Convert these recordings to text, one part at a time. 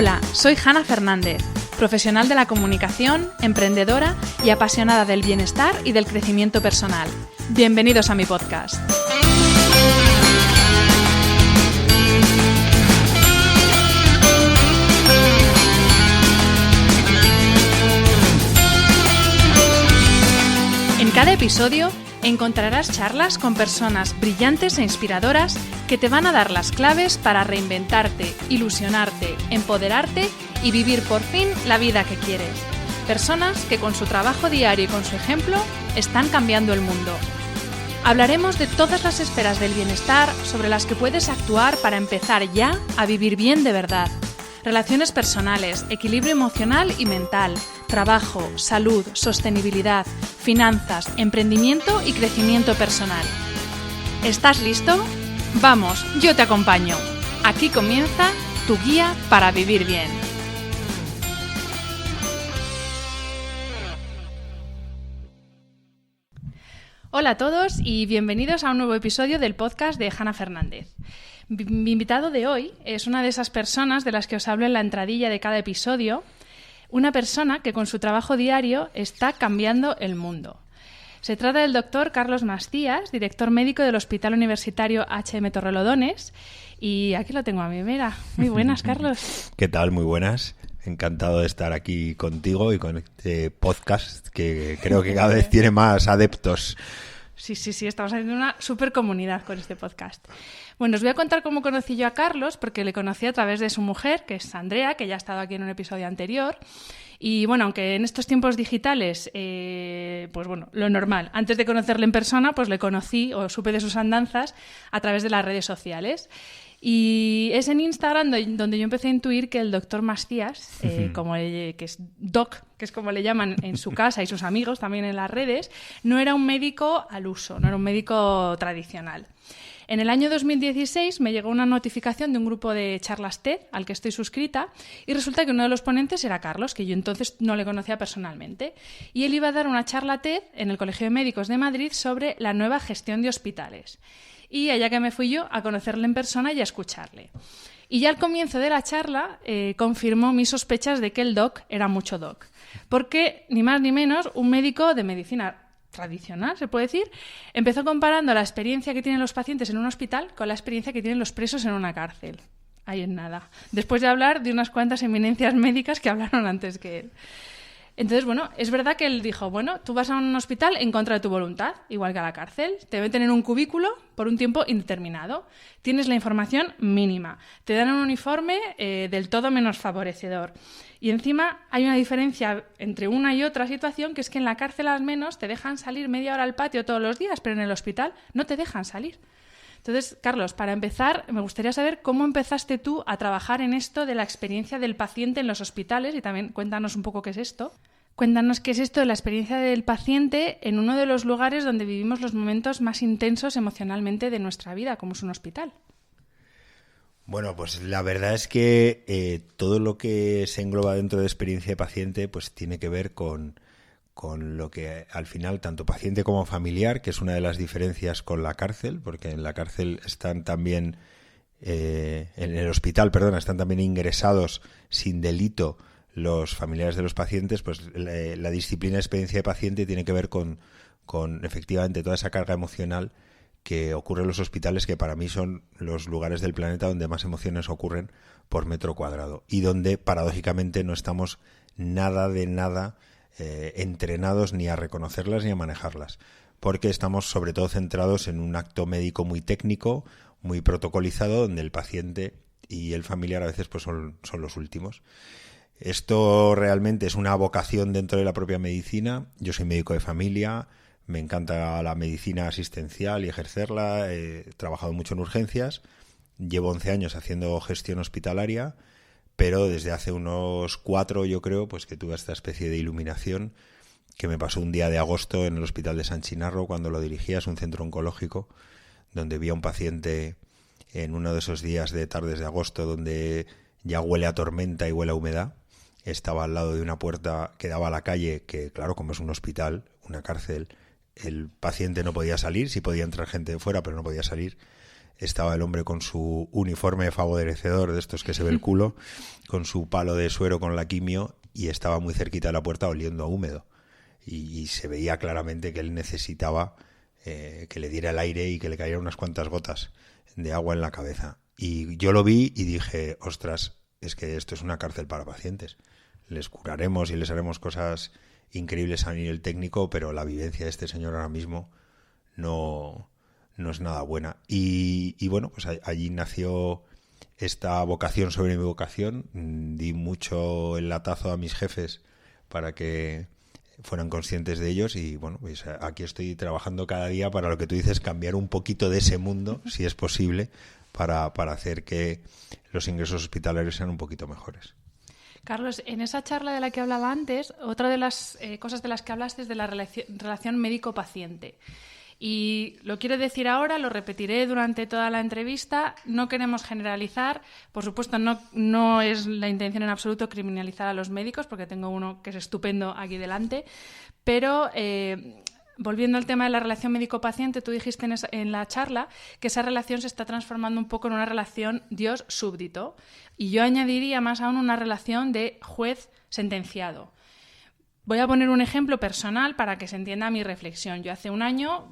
Hola, soy Hanna Fernández, profesional de la comunicación, emprendedora y apasionada del bienestar y del crecimiento personal. Bienvenidos a mi podcast. En cada episodio encontrarás charlas con personas brillantes e inspiradoras que te van a dar las claves para reinventarte, ilusionarte, empoderarte y vivir por fin la vida que quieres. Personas que con su trabajo diario y con su ejemplo están cambiando el mundo. Hablaremos de todas las esferas del bienestar sobre las que puedes actuar para empezar ya a vivir bien de verdad. Relaciones personales, equilibrio emocional y mental, trabajo, salud, sostenibilidad, finanzas, emprendimiento y crecimiento personal. ¿Estás listo? Vamos, yo te acompaño. Aquí comienza tu guía para vivir bien. Hola a todos y bienvenidos a un nuevo episodio del podcast de Hanna Fernández. Mi invitado de hoy es una de esas personas de las que os hablo en la entradilla de cada episodio, una persona que con su trabajo diario está cambiando el mundo. Se trata del doctor Carlos Mastías, director médico del Hospital Universitario H.M. Torrelodones, y aquí lo tengo a mi vera. Muy buenas, Carlos. ¿Qué tal? Muy buenas. Encantado de estar aquí contigo y con este podcast que creo que cada vez tiene más adeptos. Sí, estamos haciendo una super comunidad con este podcast. Bueno, os voy a contar cómo conocí yo a Carlos, porque le conocí a través de su mujer, que es Andrea, que ya ha estado aquí en un episodio anterior. Y bueno, aunque en estos tiempos digitales, pues bueno, lo normal, antes de conocerle en persona, pues le conocí o supe de sus andanzas a través de las redes sociales. Y es en Instagram donde yo empecé a intuir que el doctor Mastías, que es Doc, que es como le llaman en su casa y sus amigos también en las redes, no era un médico al uso, no era un médico tradicional. En el año 2016 me llegó una notificación de un grupo de charlas TED al que estoy suscrita y resulta que uno de los ponentes era Carlos, que yo entonces no le conocía personalmente. Y él iba a dar una charla TED en el Colegio de Médicos de Madrid sobre la nueva gestión de hospitales. Y allá que me fui yo a conocerle en persona y a escucharle. Y ya al comienzo de la charla confirmó mis sospechas de que el doc era mucho doc. Porque, ni más ni menos, un médico de medicina tradicional, se puede decir, empezó comparando la experiencia que tienen los pacientes en un hospital con la experiencia que tienen los presos en una cárcel. Ahí en nada. Después de hablar de unas cuantas eminencias médicas que hablaron antes que él. Entonces, bueno, es verdad que él dijo, bueno, tú vas a un hospital en contra de tu voluntad, igual que a la cárcel, te meten en un cubículo por un tiempo indeterminado, tienes la información mínima, te dan un uniforme del todo menos favorecedor. Y encima hay una diferencia entre una y otra situación, que es que en la cárcel al menos te dejan salir media hora al patio todos los días, pero en el hospital no te dejan salir. Entonces, Carlos, para empezar, me gustaría saber cómo empezaste tú a trabajar en esto de la experiencia del paciente en los hospitales y también cuéntanos un poco qué es esto. Cuéntanos qué es esto de la experiencia del paciente en uno de los lugares donde vivimos los momentos más intensos emocionalmente de nuestra vida, como es un hospital. Bueno, pues la verdad es que todo lo que se engloba dentro de experiencia de paciente pues tiene que ver con lo que al final tanto paciente como familiar, que es una de las diferencias con la cárcel, porque en la cárcel están también, en el hospital, están también ingresados sin delito los familiares de los pacientes, pues la disciplina de experiencia de paciente tiene que ver con efectivamente toda esa carga emocional que ocurre en los hospitales, que para mí son los lugares del planeta donde más emociones ocurren por metro cuadrado y donde paradójicamente no estamos nada entrenados ni a reconocerlas ni a manejarlas, porque estamos sobre todo centrados en un acto médico muy técnico, muy protocolizado, donde el paciente y el familiar a veces pues son los últimos. Esto realmente es una vocación dentro de la propia medicina. Yo soy médico de familia, me encanta la medicina asistencial y ejercerla, he trabajado mucho en urgencias, llevo 11 años haciendo gestión hospitalaria, pero desde hace unos 4 yo creo pues que tuve esta especie de iluminación que me pasó un día de agosto en el Hospital de San Chinarro cuando lo dirigía. Es un centro oncológico donde vi a un paciente en uno de esos días de tardes de agosto donde ya huele a tormenta y huele a humedad. Estaba al lado de una puerta que daba a la calle, que claro, como es un hospital, una cárcel, el paciente no podía salir, sí podía entrar gente de fuera, pero no podía salir. estaba el hombre con su uniforme favorecedor, de estos que se ve el culo, con su palo de suero con la quimio, y estaba muy cerquita de la puerta oliendo a húmedo. Y se veía claramente que él necesitaba que le diera el aire y que le cayeran unas cuantas gotas de agua en la cabeza. Y yo lo vi y dije, ostras, es que esto es una cárcel para pacientes. Les curaremos y les haremos cosas increíbles a nivel técnico, pero la vivencia de este señor ahora mismo no es nada buena. Y bueno, pues allí nació esta vocación sobre mi vocación. Di mucho el latazo a mis jefes para que fueran conscientes de ellos, y bueno, pues aquí estoy trabajando cada día para lo que tú dices, cambiar un poquito de ese mundo, si es posible, para hacer que los ingresos hospitalarios sean un poquito mejores. Carlos, en esa charla de la que hablaba antes, otra de las cosas de las que hablaste es de la relación médico-paciente. Y lo quiero decir ahora, lo repetiré durante toda la entrevista. No queremos generalizar. Por supuesto, no es la intención en absoluto criminalizar a los médicos, porque tengo uno que es estupendo aquí delante. Pero volviendo al tema de la relación médico-paciente, tú dijiste en la charla que esa relación se está transformando un poco en una relación Dios-súbdito. Y yo añadiría más aún una relación de juez-sentenciado. Voy a poner un ejemplo personal para que se entienda mi reflexión. Yo hace un año,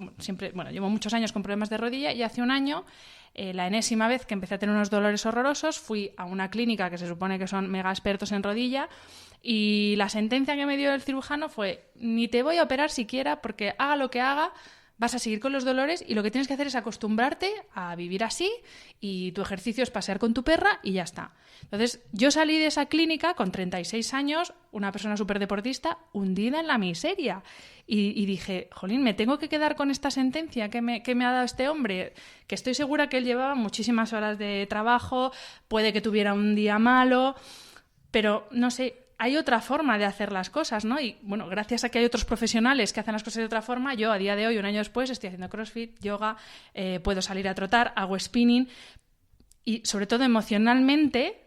llevo muchos años con problemas de rodilla, y hace un año, la enésima vez que empecé a tener unos dolores horrorosos, fui a una clínica que se supone que son mega expertos en rodilla, y la sentencia que me dio el cirujano fue: ni te voy a operar siquiera, porque haga lo que haga, vas a seguir con los dolores, y lo que tienes que hacer es acostumbrarte a vivir así, y tu ejercicio es pasear con tu perra y ya está. Entonces, yo salí de esa clínica con 36 años, una persona súper deportista, hundida en la miseria. Y dije, jolín, me tengo que quedar con esta sentencia que me ha dado este hombre, que estoy segura que él llevaba muchísimas horas de trabajo, puede que tuviera un día malo, pero no sé, hay otra forma de hacer las cosas, ¿no? Y bueno, gracias a que hay otros profesionales que hacen las cosas de otra forma, yo a día de hoy, un año después, estoy haciendo CrossFit, yoga, puedo salir a trotar, hago spinning, y sobre todo emocionalmente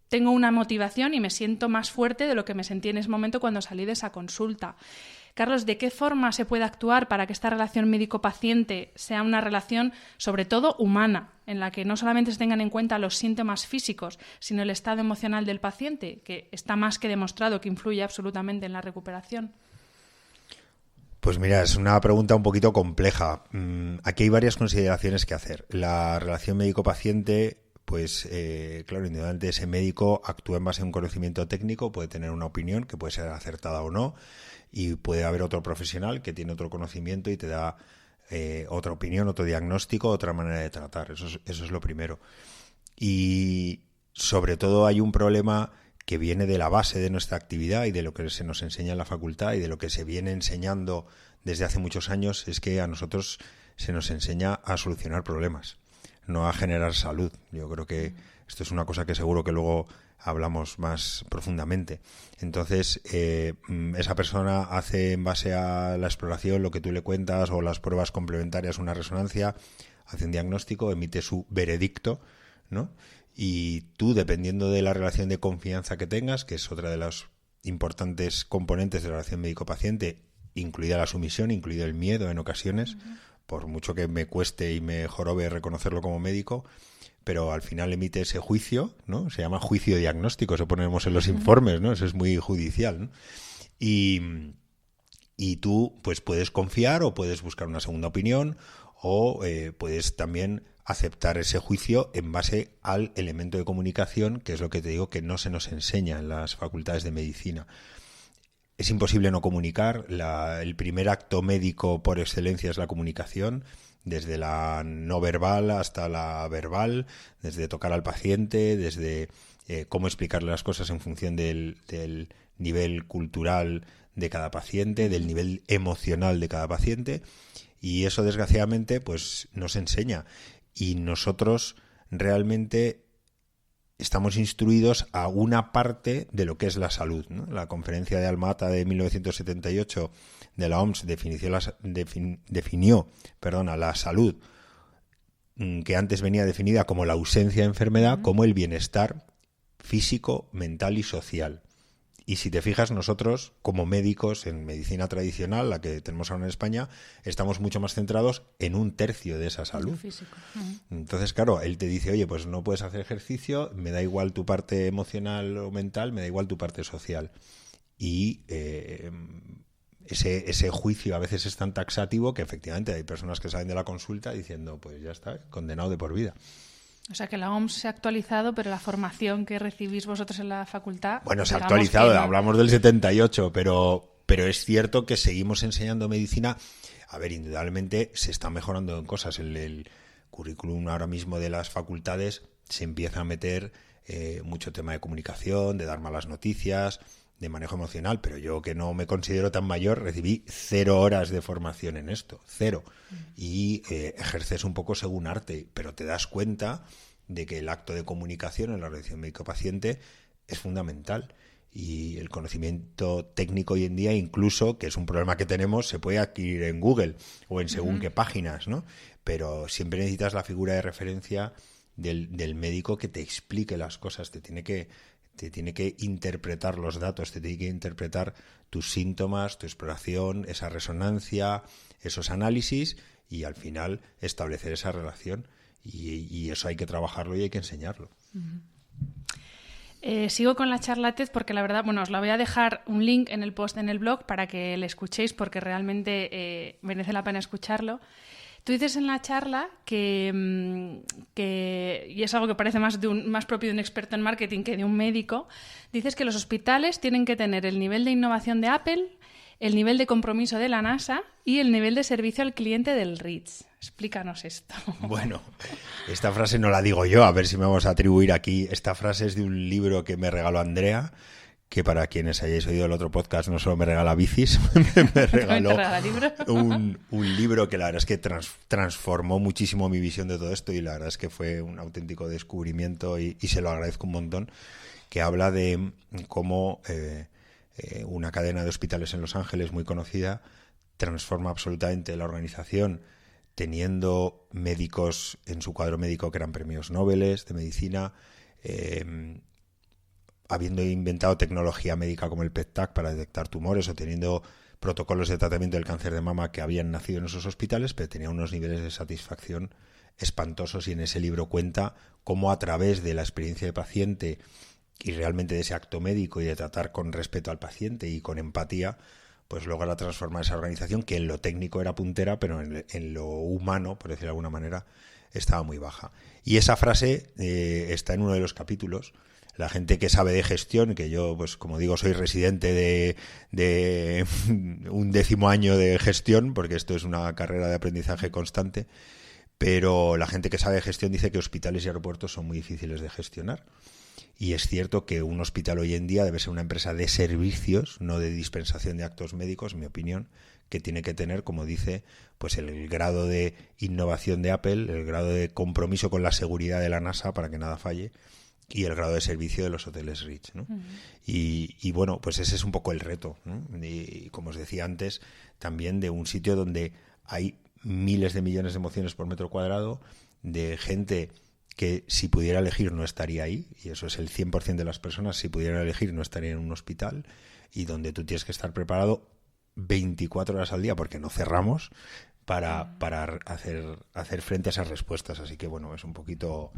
tengo una motivación y me siento más fuerte de lo que me sentí en ese momento cuando salí de esa consulta. Carlos, ¿de qué forma se puede actuar para que esta relación médico-paciente sea una relación sobre todo humana, en la que no solamente se tengan en cuenta los síntomas físicos, sino el estado emocional del paciente, que está más que demostrado que influye absolutamente en la recuperación? Pues mira, es una pregunta un poquito compleja. Aquí hay varias consideraciones que hacer. La relación médico-paciente, pues claro, indudablemente ese médico actúa en base a un conocimiento técnico, puede tener una opinión que puede ser acertada o no, y puede haber otro profesional que tiene otro conocimiento y te da otra opinión, otro diagnóstico, otra manera de tratar. Eso es lo primero. Y sobre todo hay un problema que viene de la base de nuestra actividad y de lo que se nos enseña en la facultad y de lo que se viene enseñando desde hace muchos años, es que a nosotros se nos enseña a solucionar problemas, no a generar salud. Yo creo que esto es una cosa que seguro que luego hablamos más profundamente. Entonces, esa persona hace en base a la exploración lo que tú le cuentas o las pruebas complementarias, una resonancia, hace un diagnóstico, emite su veredicto, ¿no? Y tú, dependiendo de la relación de confianza que tengas, que es otra de los importantes componentes de la relación médico-paciente, incluida la sumisión, incluido el miedo en ocasiones, por mucho que me cueste y me jorobe reconocerlo como médico, pero al final emite ese juicio, ¿no? Se llama juicio diagnóstico, eso ponemos en los informes, ¿no? Eso es muy judicial, ¿no? Y tú pues puedes confiar o puedes buscar una segunda opinión o puedes también aceptar ese juicio en base al elemento de comunicación, que es lo que te digo que no se nos enseña en las facultades de medicina. Es imposible no comunicar. El primer acto médico por excelencia es la comunicación, desde la no verbal hasta la verbal, desde tocar al paciente, desde cómo explicarle las cosas en función del nivel cultural de cada paciente, del nivel emocional de cada paciente, y eso desgraciadamente pues nos enseña, y nosotros realmente estamos instruidos a una parte de lo que es la salud, ¿no? La conferencia de Alma-Ata de 1978 de la OMS definió la salud, que antes venía definida como la ausencia de enfermedad, como el bienestar físico, mental y social. Y si te fijas, nosotros, como médicos en medicina tradicional, la que tenemos ahora en España, estamos mucho más centrados en un tercio de esa salud. Físico. Entonces, claro, él te dice, oye, pues no puedes hacer ejercicio, me da igual tu parte emocional o mental, me da igual tu parte social. Y ese juicio a veces es tan taxativo que efectivamente hay personas que salen de la consulta diciendo, pues ya está, condenado de por vida. O sea que la OMS se ha actualizado, pero la formación que recibís vosotros en la facultad... Bueno, se ha actualizado, hablamos del 78, pero es cierto que seguimos enseñando medicina. A ver, indudablemente se está mejorando en cosas. El currículum ahora mismo de las facultades se empieza a meter mucho tema de comunicación, de dar malas noticias, de manejo emocional, pero yo, que no me considero tan mayor, recibí 0 horas de formación en esto, 0. Y ejerces un poco según arte, pero te das cuenta de que el acto de comunicación en la relación médico-paciente es fundamental. Y el conocimiento técnico hoy en día, incluso, que es un problema que tenemos, se puede adquirir en Google o en según qué páginas, ¿no? Pero siempre necesitas la figura de referencia del médico que te explique las cosas, te tiene que interpretar los datos, te tiene que interpretar tus síntomas, tu exploración, esa resonancia, esos análisis y al final establecer esa relación. Y eso hay que trabajarlo y hay que enseñarlo. Sigo con la charla TED porque la verdad, bueno, os la voy a dejar un link en el post en el blog para que le escuchéis porque realmente merece la pena escucharlo. Tú dices en la charla que y es algo que parece más propio de un experto en marketing que de un médico, dices que los hospitales tienen que tener el nivel de innovación de Apple, el nivel de compromiso de la NASA y el nivel de servicio al cliente del REACH. Explícanos esto. Bueno, esta frase no la digo yo, a ver si me vamos a atribuir aquí. Esta frase es de un libro que me regaló Andrea, que para quienes hayáis oído el otro podcast no solo me regala bicis, me regaló un libro que la verdad es que transformó muchísimo mi visión de todo esto y la verdad es que fue un auténtico descubrimiento y se lo agradezco un montón, que habla de cómo una cadena de hospitales en Los Ángeles muy conocida transforma absolutamente la organización, teniendo médicos en su cuadro médico que eran premios Nobel de medicina, habiendo inventado tecnología médica como el PET-TAC para detectar tumores o teniendo protocolos de tratamiento del cáncer de mama que habían nacido en esos hospitales, pero tenía unos niveles de satisfacción espantosos y en ese libro cuenta cómo a través de la experiencia de paciente y realmente de ese acto médico y de tratar con respeto al paciente y con empatía, pues logra transformar esa organización que en lo técnico era puntera, pero en lo humano, por decirlo de alguna manera, estaba muy baja. Y esa frase está en uno de los capítulos. La gente que sabe de gestión, que yo, pues como digo, soy residente de un 10º año de gestión, porque esto es una carrera de aprendizaje constante, pero la gente que sabe de gestión dice que hospitales y aeropuertos son muy difíciles de gestionar. Y es cierto que un hospital hoy en día debe ser una empresa de servicios, no de dispensación de actos médicos, en mi opinión, que tiene que tener, como dice, pues el grado de innovación de Apple, el grado de compromiso con la seguridad de la NASA para que nada falle, y el grado de servicio de los hoteles REACH, ¿no? Y bueno, pues ese es un poco el reto, ¿no? Y como os decía antes, también de un sitio donde hay miles de millones de emociones por metro cuadrado, de gente que si pudiera elegir no estaría ahí, y eso es el 100% de las personas, si pudieran elegir no estaría en un hospital, y donde tú tienes que estar preparado 24 horas al día, porque no cerramos, para hacer frente a esas respuestas. Así que bueno, es un poquito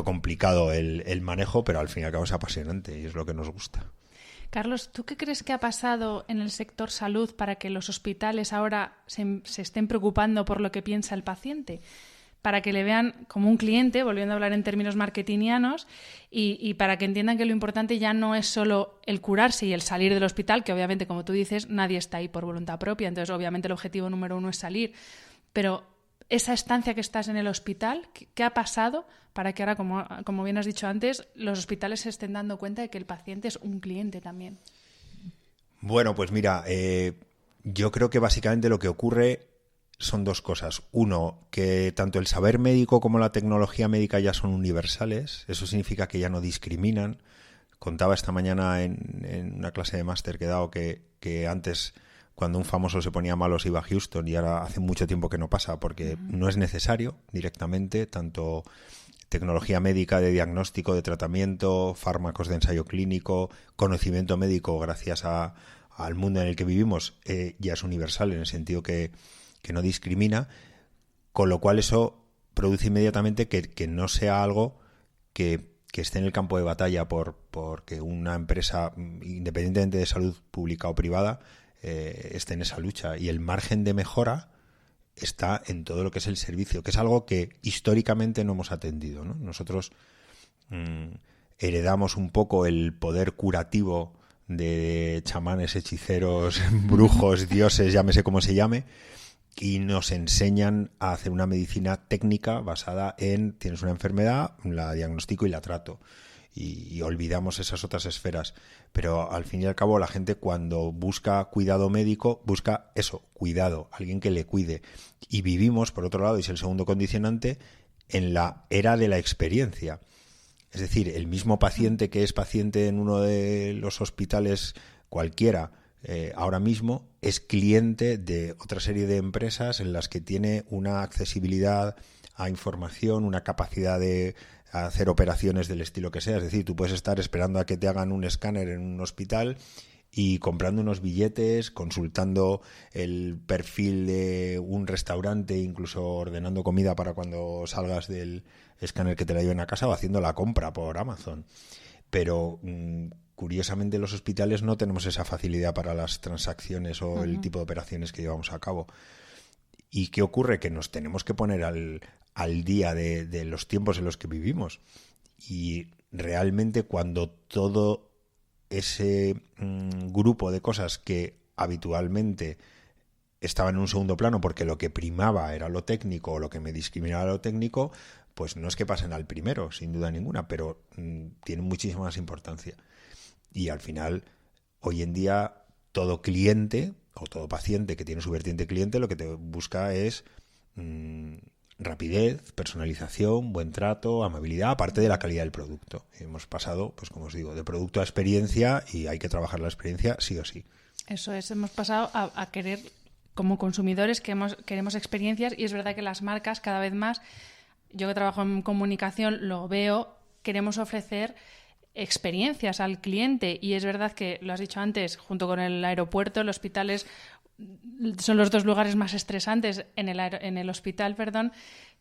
complicado el manejo, pero al fin y al cabo es apasionante y es lo que nos gusta. Carlos, ¿tú qué crees que ha pasado en el sector salud para que los hospitales ahora se estén preocupando por lo que piensa el paciente? Para que le vean como un cliente, volviendo a hablar en términos marketingianos, y para que entiendan que lo importante ya no es solo el curarse y el salir del hospital, que obviamente, como tú dices, nadie está ahí por voluntad propia, entonces obviamente el objetivo número 1 es salir, pero esa estancia que estás en el hospital, ¿qué ha pasado para que ahora, como bien has dicho antes, los hospitales se estén dando cuenta de que el paciente es un cliente también? Bueno, pues mira, yo creo que básicamente lo que ocurre son dos cosas. Uno, que tanto el saber médico como la tecnología médica ya son universales. Eso significa que ya no discriminan. Contaba esta mañana en una clase de máster que he dado que antes, cuando un famoso se ponía malo, se iba a Houston, y ahora hace mucho tiempo que no pasa porque no es necesario directamente. Tanto tecnología médica de diagnóstico, de tratamiento, fármacos de ensayo clínico, conocimiento médico gracias al mundo en el que vivimos, ya es universal en el sentido que no discrimina, con lo cual eso produce inmediatamente que no sea algo que esté en el campo de batalla porque una empresa, independientemente de salud pública o privada, esté en esa lucha. Y el margen de mejora está en todo lo que es el servicio, que es algo que históricamente no hemos atendido, ¿no? Nosotros heredamos un poco el poder curativo de chamanes, hechiceros, brujos, dioses, llámese como se llame, y nos enseñan a hacer una medicina técnica basada en tienes una enfermedad, la diagnostico y la trato. Y olvidamos esas otras esferas. Pero al fin y al cabo la gente cuando busca cuidado médico, busca eso, cuidado, alguien que le cuide. Y vivimos, por otro lado, y es el segundo condicionante, en la era de la experiencia. Es decir, el mismo paciente que es paciente en uno de los hospitales cualquiera, ahora mismo es cliente de otra serie de empresas en las que tiene una accesibilidad a información, una capacidad de hacer operaciones del estilo que sea. Es decir, tú puedes estar esperando a que te hagan un escáner en un hospital y comprando unos billetes, consultando el perfil de un restaurante, incluso ordenando comida para cuando salgas del escáner que te la lleven a casa o haciendo la compra por Amazon. Pero curiosamente en los hospitales no tenemos esa facilidad para las transacciones o el tipo de operaciones que llevamos a cabo. ¿Y qué ocurre? Que nos tenemos que poner al día de los tiempos en los que vivimos. Y realmente cuando todo ese grupo de cosas que habitualmente estaban en un segundo plano porque lo que primaba era lo técnico o lo que me discriminaba lo técnico, pues no es que pasen al primero, sin duda ninguna, pero tienen muchísima más importancia. Y al final, hoy en día, todo cliente o todo paciente que tiene su vertiente cliente lo que te busca es rapidez, personalización, buen trato, amabilidad, aparte de la calidad del producto. Hemos pasado, pues como os digo, de producto a experiencia y hay que trabajar la experiencia sí o sí. Eso es, hemos pasado a querer, como consumidores, queremos experiencias, y es verdad que las marcas cada vez más, yo que trabajo en comunicación lo veo, queremos ofrecer experiencias al cliente, y es verdad que, lo has dicho antes, junto con el aeropuerto, los hospitales son los dos lugares más estresantes. En el hospital,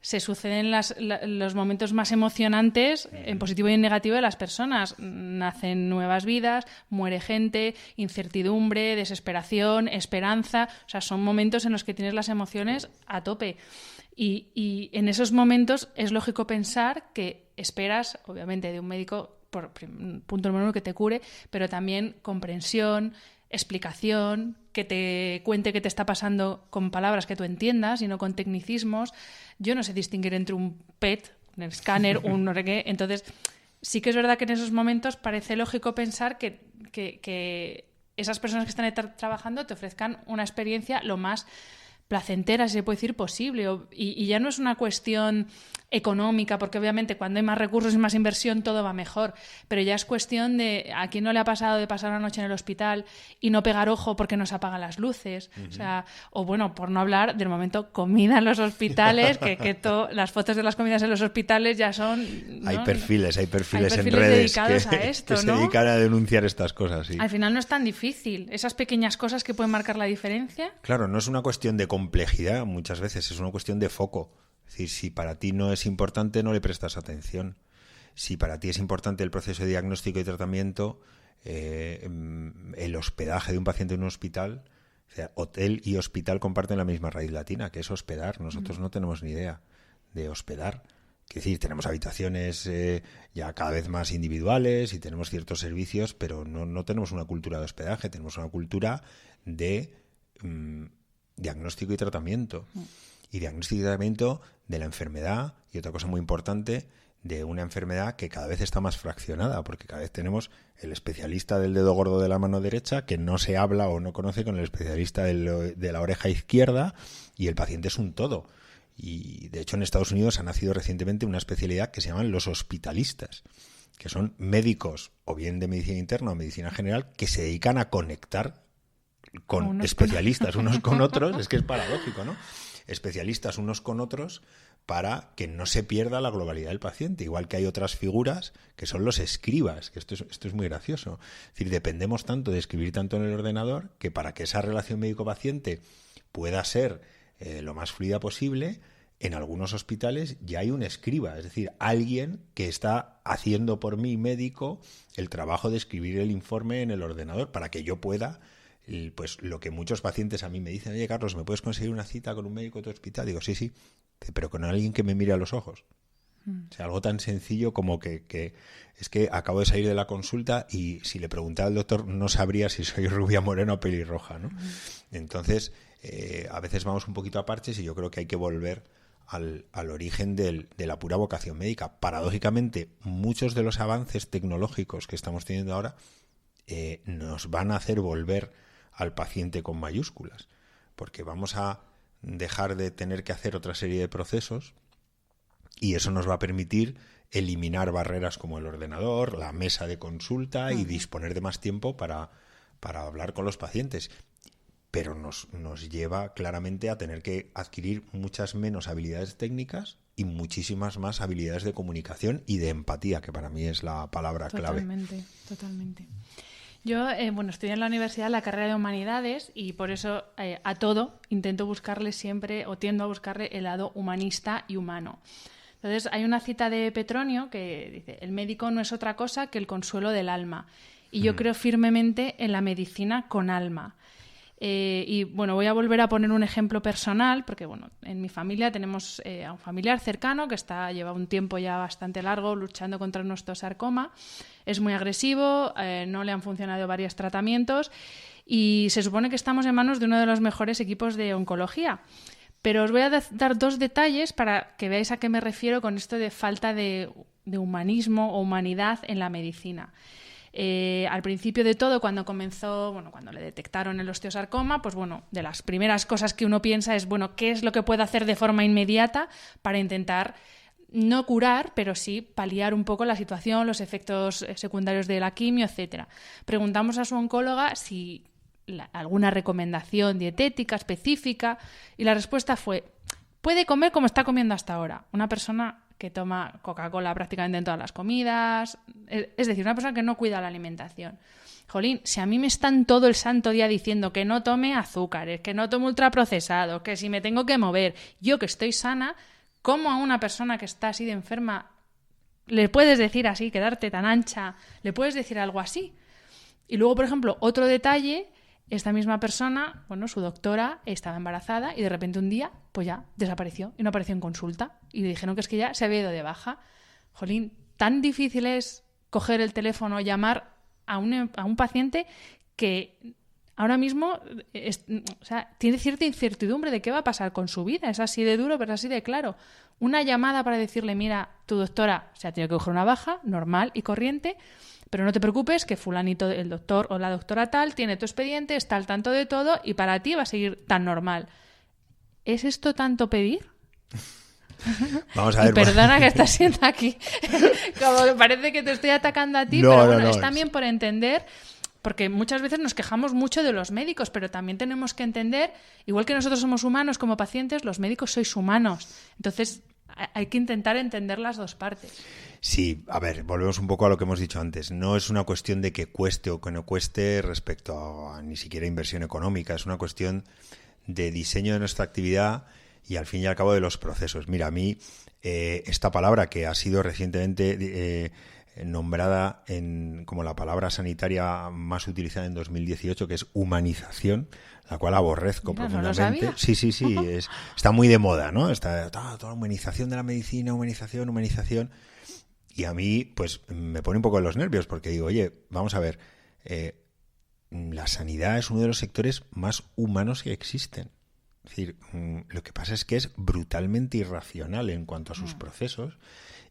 se suceden los momentos más emocionantes, en positivo y en negativo, de las personas. Nacen nuevas vidas, muere gente, incertidumbre, desesperación, esperanza. O sea, son momentos en los que tienes las emociones a tope. Y en esos momentos es lógico pensar que esperas, obviamente, de un médico, por punto número uno, que te cure, pero también comprensión, explicación, que te cuente qué te está pasando con palabras que tú entiendas y no con tecnicismos. Yo no sé distinguir entre un PET, un escáner, un no sé qué. Entonces, sí que es verdad que en esos momentos parece lógico pensar que esas personas que están trabajando te ofrezcan una experiencia lo más placentera, si se puede decir, posible. Y ya no es una cuestión económica, porque obviamente cuando hay más recursos y más inversión todo va mejor, pero ya es cuestión de a quién no le ha pasado de pasar una noche en el hospital y no pegar ojo porque no se apagan las luces. O sea, o bueno, por no hablar del momento comida en los hospitales, que las fotos de las comidas en los hospitales ya son, ¿no? Hay perfiles en redes dedicados a esto, que ¿no? se dedican a denunciar estas cosas. Sí. Al final no es tan difícil, esas pequeñas cosas que pueden marcar la diferencia. Claro, no es una cuestión de complejidad muchas veces, es una cuestión de foco. Es decir, si para ti no es importante, no le prestas atención. Si para ti es importante el proceso de diagnóstico y tratamiento, el hospedaje de un paciente en un hospital, o sea, hotel y hospital comparten la misma raíz latina, que es hospedar. Nosotros no tenemos ni idea de hospedar. Es decir, tenemos habitaciones ya cada vez más individuales y tenemos ciertos servicios, pero no tenemos una cultura de hospedaje, tenemos una cultura de diagnóstico y tratamiento. Y diagnóstico y tratamiento de la enfermedad, y otra cosa muy importante, de una enfermedad que cada vez está más fraccionada, porque cada vez tenemos el especialista del dedo gordo de la mano derecha que no se habla o no conoce con el especialista de la oreja izquierda, y el paciente es un todo. Y de hecho en Estados Unidos ha nacido recientemente una especialidad que se llaman los hospitalistas, que son médicos o bien de medicina interna o medicina general que se dedican a conectar con especialistas unos con otros. Es que es paradójico, ¿no? especialistas unos con otros para que no se pierda la globalidad del paciente. Igual que hay otras figuras que son los escribas, que esto es muy gracioso. Es decir, dependemos tanto de escribir tanto en el ordenador que para que esa relación médico-paciente pueda ser lo más fluida posible, en algunos hospitales ya hay un escriba, es decir, alguien que está haciendo por mí, médico, el trabajo de escribir el informe en el ordenador para que yo pueda, pues lo que muchos pacientes a mí me dicen, oye, Carlos, ¿me puedes conseguir una cita con un médico de tu hospital? Digo, sí, pero con alguien que me mire a los ojos. O sea, algo tan sencillo como que es que acabo de salir de la consulta y si le preguntara al doctor no sabría si soy rubia, morena o pelirroja, ¿no? Entonces, a veces vamos un poquito a parches y yo creo que hay que volver al origen de la pura vocación médica. Paradójicamente, muchos de los avances tecnológicos que estamos teniendo ahora nos van a hacer volver al paciente con mayúsculas, porque vamos a dejar de tener que hacer otra serie de procesos y eso nos va a permitir eliminar barreras como el ordenador, la mesa de consulta y disponer de más tiempo para hablar con los pacientes. Pero nos lleva claramente a tener que adquirir muchas menos habilidades técnicas y muchísimas más habilidades de comunicación y de empatía, que para mí es la palabra clave. Totalmente. Yo, estudié en la universidad la carrera de Humanidades y por eso a todo intento buscarle siempre, o tiendo a buscarle el lado humanista y humano. Entonces, hay una cita de Petronio que dice, el médico no es otra cosa que el consuelo del alma. Y yo creo firmemente en la medicina con alma. Voy a volver a poner un ejemplo personal, porque en mi familia tenemos a un familiar cercano que lleva un tiempo ya bastante largo luchando contra un osteosarcoma. Es muy agresivo, no le han funcionado varios tratamientos y se supone que estamos en manos de uno de los mejores equipos de oncología. Pero os voy a dar 2 detalles para que veáis a qué me refiero con esto de falta de humanismo o humanidad en la medicina. Al principio de todo, cuando le detectaron el osteosarcoma, de las primeras cosas que uno piensa es, ¿qué es lo que puede hacer de forma inmediata para intentar no curar, pero sí paliar un poco la situación, los efectos secundarios de la quimio, etcétera? Preguntamos a su oncóloga si alguna recomendación dietética específica y la respuesta fue, puede comer como está comiendo hasta ahora. Una persona que toma Coca-Cola prácticamente en todas las comidas, es decir, una persona que no cuida la alimentación. Jolín, si a mí me están todo el santo día diciendo que no tome azúcares, que no tome ultraprocesados, que si me tengo que mover, yo que estoy sana, ¿cómo a una persona que está así de enferma le puedes decir así, quedarte tan ancha, le puedes decir algo así? Y luego, por ejemplo, otro detalle, esta misma persona, su doctora estaba embarazada y de repente un día, pues ya desapareció y no apareció en consulta y le dijeron que es que ya se había ido de baja. Jolín, tan difícil es coger el teléfono, llamar a un paciente que ahora mismo tiene cierta incertidumbre de qué va a pasar con su vida. Es así de duro, pero así de claro. Una llamada para decirle, mira, tu doctora se ha tenido que coger una baja, normal y corriente, pero no te preocupes que fulanito, el doctor o la doctora tal, tiene tu expediente, está al tanto de todo y para ti va a seguir tan normal. ¿Es esto tanto pedir? Vamos a ver. Y perdona que estás siendo aquí, como que parece que te estoy atacando a ti, pero es también por entender, porque muchas veces nos quejamos mucho de los médicos, pero también tenemos que entender, igual que nosotros somos humanos como pacientes, los médicos sois humanos. Entonces hay que intentar entender las dos partes. Sí, a ver, volvemos un poco a lo que hemos dicho antes. No es una cuestión de que cueste o que no cueste respecto a ni siquiera inversión económica. Es una cuestión de diseño de nuestra actividad y al fin y al cabo de los procesos. Mira, a mí esta palabra que ha sido recientemente nombrada como la palabra sanitaria más utilizada en 2018, que es humanización, la cual aborrezco profundamente. ¿No lo sabía? Sí, está muy de moda, ¿no? Está toda la humanización de la medicina, humanización. Y a mí, pues, me pone un poco de los nervios porque digo, oye, vamos a ver, la sanidad es uno de los sectores más humanos que existen. Es decir, lo que pasa es que es brutalmente irracional en cuanto a sus procesos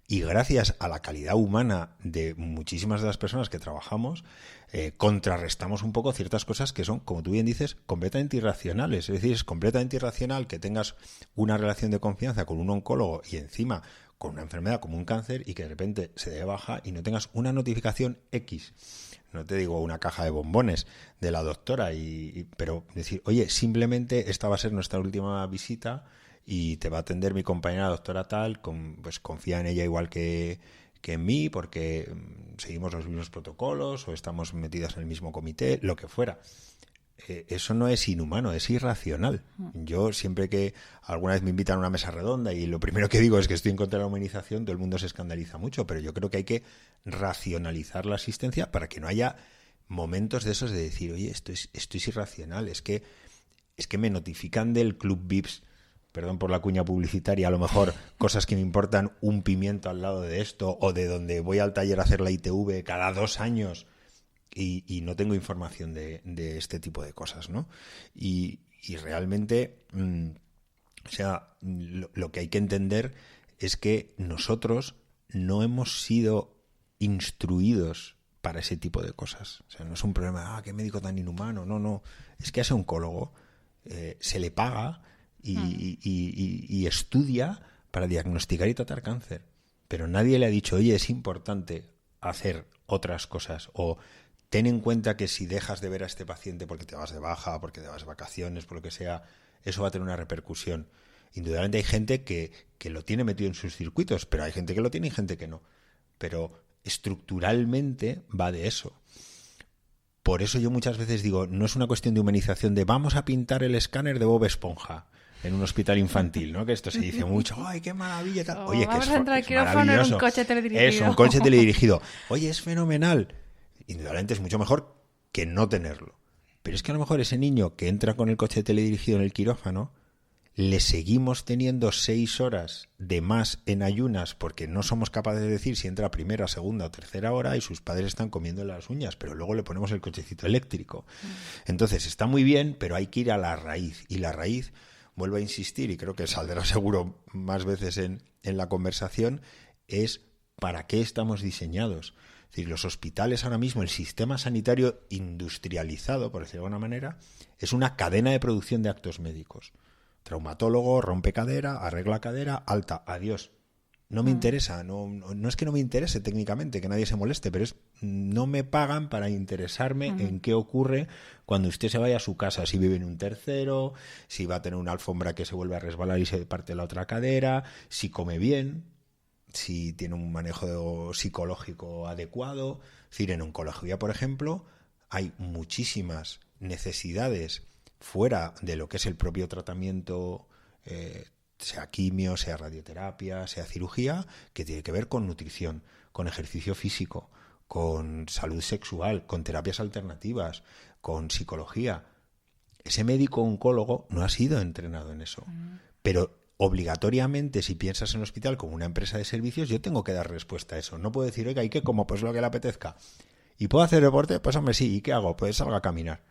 y gracias a la calidad humana de muchísimas de las personas que trabajamos, contrarrestamos un poco ciertas cosas que son, como tú bien dices, completamente irracionales. Es decir, es completamente irracional que tengas una relación de confianza con un oncólogo y encima con una enfermedad como un cáncer y que de repente se dé baja y no tengas una notificación X. No te digo una caja de bombones de la doctora, pero decir, oye, simplemente esta va a ser nuestra última visita, y te va a atender mi compañera doctora tal, pues confía en ella igual que en mí, porque seguimos los mismos protocolos o estamos metidas en el mismo comité, lo que fuera. Eso no es inhumano, es irracional. Yo siempre que alguna vez me invitan a una mesa redonda y lo primero que digo es que estoy en contra de la humanización, todo el mundo se escandaliza mucho, pero yo creo que hay que racionalizar la asistencia para que no haya momentos de esos de decir, oye, esto es irracional, es que me notifican del Club VIPs, perdón por la cuña publicitaria, a lo mejor cosas que me importan un pimiento al lado de esto, o de donde voy al taller a hacer la ITV cada 2 años y no tengo información de este tipo de cosas, ¿no? Y realmente, o sea, lo que hay que entender es que nosotros no hemos sido instruidos para ese tipo de cosas. O sea, no es un problema, qué médico tan inhumano, no. Es que a ese oncólogo se le paga y estudia para diagnosticar y tratar cáncer. Pero nadie le ha dicho, oye, es importante hacer otras cosas, o ten en cuenta que si dejas de ver a este paciente porque te vas de baja, porque te vas de vacaciones, por lo que sea, eso va a tener una repercusión. Indudablemente hay gente que lo tiene metido en sus circuitos, pero hay gente que lo tiene y gente que no. Pero estructuralmente va de eso. Por eso yo muchas veces digo, no es una cuestión de humanización de vamos a pintar el escáner de Bob Esponja en un hospital infantil, ¿no? Que esto se dice mucho, ¡ay, qué maravilla! Tal. Oye, vamos que a entrar al es quirófano en un maravilloso. coche teledirigido. Es un coche teledirigido. Oye, es fenomenal. Indudablemente es mucho mejor que no tenerlo. Pero es que a lo mejor ese niño que entra con el coche teledirigido en el quirófano, le seguimos teniendo 6 horas de más en ayunas porque no somos capaces de decir si entra a primera, segunda o tercera hora y sus padres están comiendo las uñas, pero luego le ponemos el cochecito eléctrico. Entonces está muy bien, pero hay que ir a la raíz. Y la raíz, vuelvo a insistir, y creo que saldrá seguro más veces en la conversación, es para qué estamos diseñados. Es decir, los hospitales ahora mismo, el sistema sanitario industrializado, por decirlo de alguna manera, es una cadena de producción de actos médicos. Traumatólogo, rompe cadera, arregla cadera, alta, adiós. No me interesa, no es que no me interese técnicamente, que nadie se moleste, pero no me pagan para interesarme en qué ocurre cuando usted se vaya a su casa, si vive en un tercero, si va a tener una alfombra que se vuelve a resbalar y se parte la otra cadera, si come bien, si tiene un manejo psicológico adecuado. Es decir, en oncología, por ejemplo, hay muchísimas necesidades fuera de lo que es el propio tratamiento, sea quimio, sea radioterapia, sea cirugía, que tiene que ver con nutrición, con ejercicio físico, con salud sexual, con terapias alternativas, con psicología. Ese médico oncólogo no ha sido entrenado en eso, pero obligatoriamente, si piensas en el hospital como una empresa de servicios, yo tengo que dar respuesta a eso. No puedo decir, oiga, ¿y qué como? Pues lo que le apetezca. ¿Y puedo hacer deporte? Pues hombre, sí. ¿Y qué hago? Pues salga a caminar.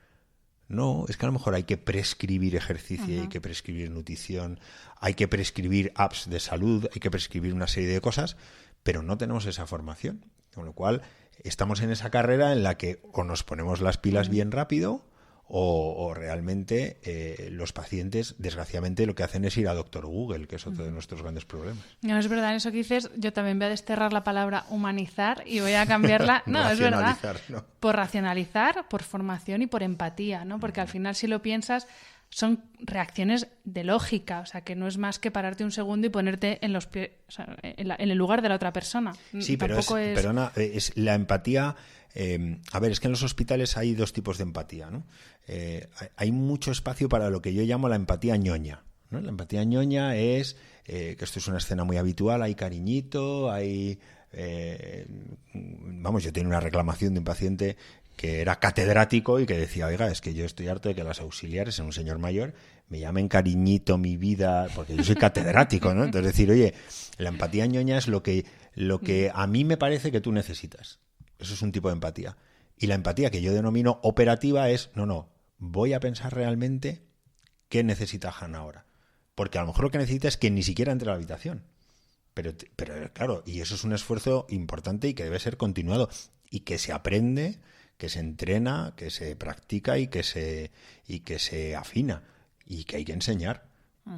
No, es que a lo mejor hay que prescribir ejercicio, hay que prescribir nutrición, hay que prescribir apps de salud, hay que prescribir una serie de cosas, pero no tenemos esa formación. Con lo cual, estamos en esa carrera en la que o nos ponemos las pilas bien rápido o realmente los pacientes, desgraciadamente, lo que hacen es ir a Doctor Google, que es otro de nuestros grandes problemas. No, es verdad, en eso que dices, yo también voy a desterrar la palabra humanizar y voy a cambiarla. No, es verdad. ¿No? Por racionalizar, por formación y por empatía, ¿no? Porque al final, si lo piensas, son reacciones de lógica, o sea, que no es más que pararte un segundo y ponerte en los pies, o sea, en el lugar de la otra persona. Sí, pero perdona, es la empatía. A ver, es que en los hospitales hay 2 tipos de empatía, ¿no? Hay mucho espacio para lo que yo llamo la empatía ñoña, ¿no? La empatía ñoña es que esto es una escena muy habitual, hay cariñito, hay... yo tenía una reclamación de un paciente que era catedrático y que decía, oiga, es que yo estoy harto de que las auxiliares, en un señor mayor, me llamen cariñito, mi vida, porque yo soy catedrático, ¿no? Entonces decir, oye, la empatía ñoña es lo que a mí me parece que tú necesitas. Eso es un tipo de empatía. Y la empatía que yo denomino operativa es, voy a pensar realmente qué necesita Hanna ahora. Porque a lo mejor lo que necesita es que ni siquiera entre a la habitación. Pero claro, y eso es un esfuerzo importante y que debe ser continuado. Y que se aprende, que se entrena, que se practica y que se afina. Y que hay que enseñar.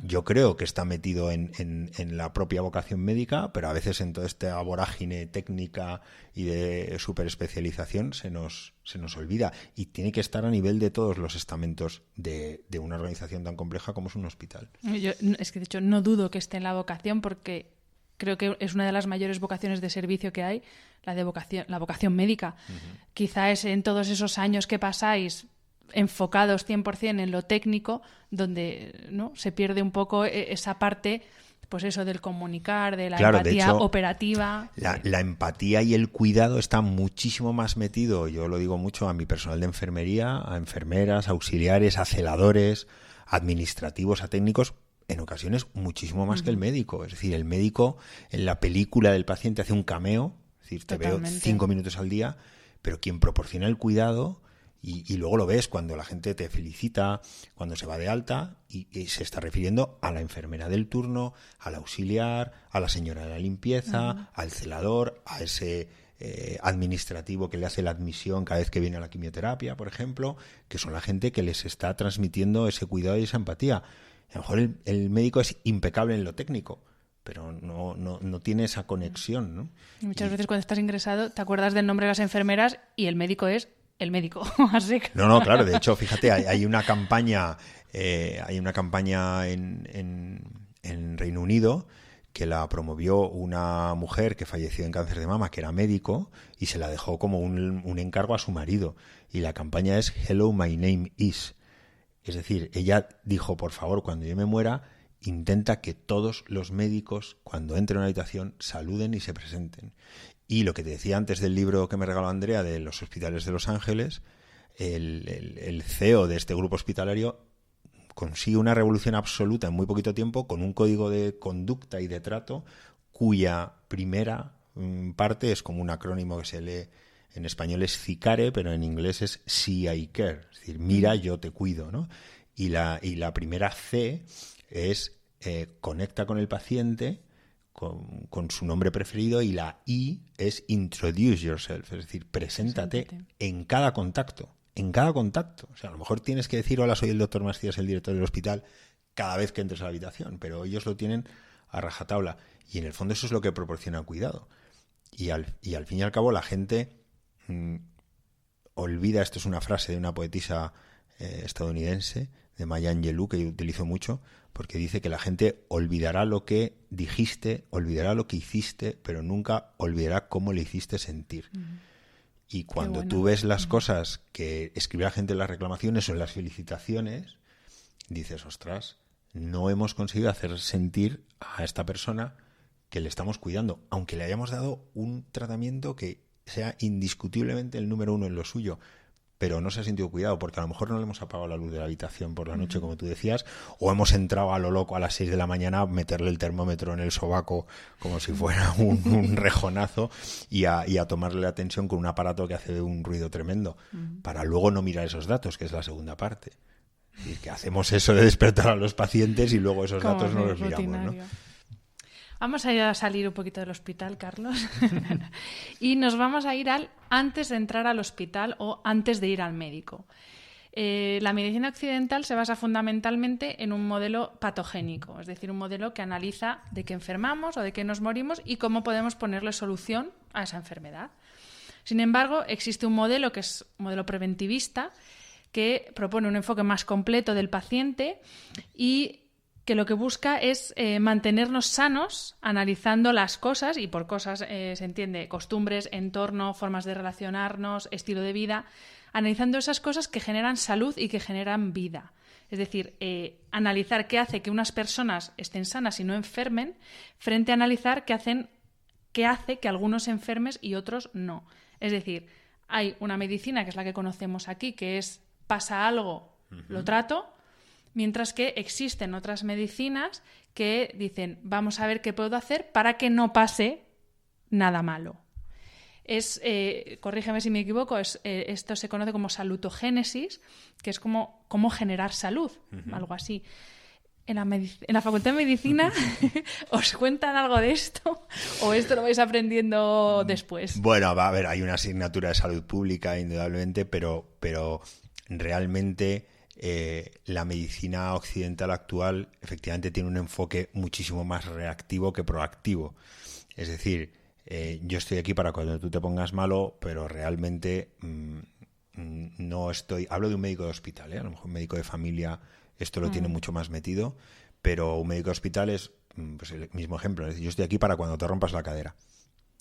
Yo creo que está metido en la propia vocación médica, pero a veces en toda esta vorágine técnica y de superespecialización se nos olvida. Y tiene que estar a nivel de todos los estamentos de una organización tan compleja como es un hospital. Es que, de hecho, no dudo que esté en la vocación, porque creo que es una de las mayores vocaciones de servicio que hay, la vocación médica. Quizá es en todos esos años que pasáis enfocados 100% en lo técnico, donde, ¿no?, se pierde un poco esa parte, pues eso, del comunicar, de la empatía, de hecho, operativa. La empatía y el cuidado está muchísimo más metido, yo lo digo mucho, a mi personal de enfermería, a enfermeras, auxiliares, a celadores, administrativos, a técnicos, en ocasiones muchísimo más que el médico. Es decir, el médico en la película del paciente hace un cameo, es decir, te veo 5 minutos al día, pero quien proporciona el cuidado... Y luego lo ves cuando la gente te felicita, cuando se va de alta, y se está refiriendo a la enfermera del turno, al auxiliar, a la señora de la limpieza, al celador, a ese administrativo que le hace la admisión cada vez que viene a la quimioterapia, por ejemplo, que son la gente que les está transmitiendo ese cuidado y esa empatía. A lo mejor el médico es impecable en lo técnico, pero no tiene esa conexión, ¿no? Y muchas veces cuando estás ingresado te acuerdas del nombre de las enfermeras y el médico es... el médico. Así que... No, claro, de hecho, fíjate, hay una campaña en Reino Unido que la promovió una mujer que falleció en cáncer de mama, que era médico, y se la dejó como un encargo a su marido. Y la campaña es Hello, my name is. Es decir, ella dijo, por favor, cuando yo me muera, intenta que todos los médicos, cuando entren a una habitación, saluden y se presenten. Y lo que te decía antes del libro que me regaló Andrea de los hospitales de Los Ángeles, el CEO de este grupo hospitalario consigue una revolución absoluta en muy poquito tiempo con un código de conducta y de trato cuya primera parte es como un acrónimo que se lee en español es CICARE, pero en inglés es See I Care, es decir, mira, yo te cuido, ¿no? Y la primera C es conecta con el paciente con su nombre preferido, y la I es introduce yourself, es decir, preséntate en cada contacto. O sea, a lo mejor tienes que decir hola, soy el doctor Mastías, el director del hospital, cada vez que entres a la habitación, pero ellos lo tienen a rajatabla. Y en el fondo eso es lo que proporciona cuidado. Y al fin y al cabo la gente olvida, esto es una frase de una poetisa estadounidense, de Maya Angelou, que yo utilizo mucho, porque dice que la gente olvidará lo que dijiste, olvidará lo que hiciste, pero nunca olvidará cómo le hiciste sentir. Y cuando tú ves las cosas que escribe la gente en las reclamaciones o en las felicitaciones, dices, ostras, no hemos conseguido hacer sentir a esta persona que le estamos cuidando, aunque le hayamos dado un tratamiento que sea indiscutiblemente el número 1 en lo suyo, pero no se ha sentido cuidado, porque a lo mejor no le hemos apagado la luz de la habitación por la noche, como tú decías, o hemos entrado a lo loco a las 6 de la mañana a meterle el termómetro en el sobaco como si fuera un rejonazo y a tomarle la tensión con un aparato que hace un ruido tremendo, para luego no mirar esos datos, que es la segunda parte. Es decir, que hacemos eso de despertar a los pacientes y luego esos datos no los miramos, ¿no? Vamos a salir un poquito del hospital, Carlos, y nos vamos a ir al antes de entrar al hospital o antes de ir al médico. La medicina occidental se basa fundamentalmente en un modelo patogénico, es decir, un modelo que analiza de qué enfermamos o de qué nos morimos y cómo podemos ponerle solución a esa enfermedad. Sin embargo, existe un modelo que es un modelo preventivista que propone un enfoque más completo del paciente y que lo que busca es mantenernos sanos analizando las cosas, y por cosas se entiende costumbres, entorno, formas de relacionarnos, estilo de vida, analizando esas cosas que generan salud y que generan vida. Es decir, analizar qué hace que unas personas estén sanas y no enfermen, frente a analizar qué hace que algunos enfermes y otros no. Es decir, hay una medicina que es la que conocemos aquí, que es pasa algo, lo trato, mientras que existen otras medicinas que dicen, vamos a ver qué puedo hacer para que no pase nada malo. Corrígeme si me equivoco, esto se conoce como salutogénesis, que es como cómo generar salud, algo así. En la Facultad de Medicina ¿os cuentan algo de esto? ¿O esto lo vais aprendiendo después? Bueno, va a ver, hay una asignatura de salud pública, indudablemente, pero realmente la medicina occidental actual efectivamente tiene un enfoque muchísimo más reactivo que proactivo. Es decir, yo estoy aquí para cuando tú te pongas malo, pero realmente no estoy... Hablo de un médico de hospital, a lo mejor un médico de familia esto lo tiene mucho más metido, pero un médico de hospital es pues el mismo ejemplo. Es decir, yo estoy aquí para cuando te rompas la cadera.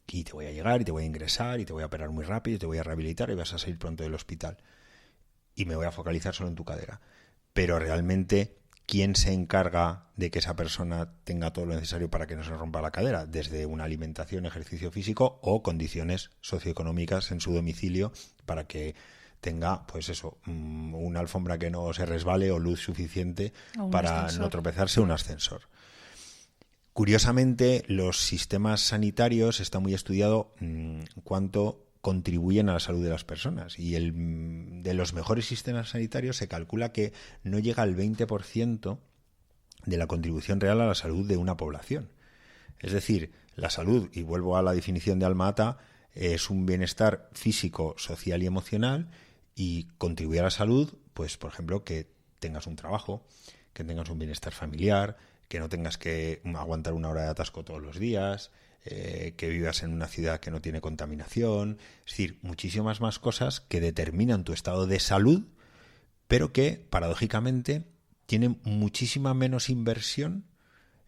Y te voy a llegar, y te voy a ingresar, y te voy a operar muy rápido, y te voy a rehabilitar, y vas a salir pronto del hospital. Y me voy a focalizar solo en tu cadera. Pero realmente, ¿quién se encarga de que esa persona tenga todo lo necesario para que no se rompa la cadera? Desde una alimentación, ejercicio físico o condiciones socioeconómicas en su domicilio para que tenga, pues eso, una alfombra que no se resbale o luz suficiente para no tropezarse, un ascensor. Curiosamente, los sistemas sanitarios está muy estudiado cuánto contribuyen a la salud de las personas. Y de los mejores sistemas sanitarios se calcula que no llega al 20% de la contribución real a la salud de una población. Es decir, la salud, y vuelvo a la definición de Alma Ata, es un bienestar físico, social y emocional, y contribuye a la salud, pues por ejemplo, que tengas un trabajo, que tengas un bienestar familiar, que no tengas que aguantar una hora de atasco todos los días, que vivas en una ciudad que no tiene contaminación. Es decir, muchísimas más cosas que determinan tu estado de salud, pero que, paradójicamente, tienen muchísima menos inversión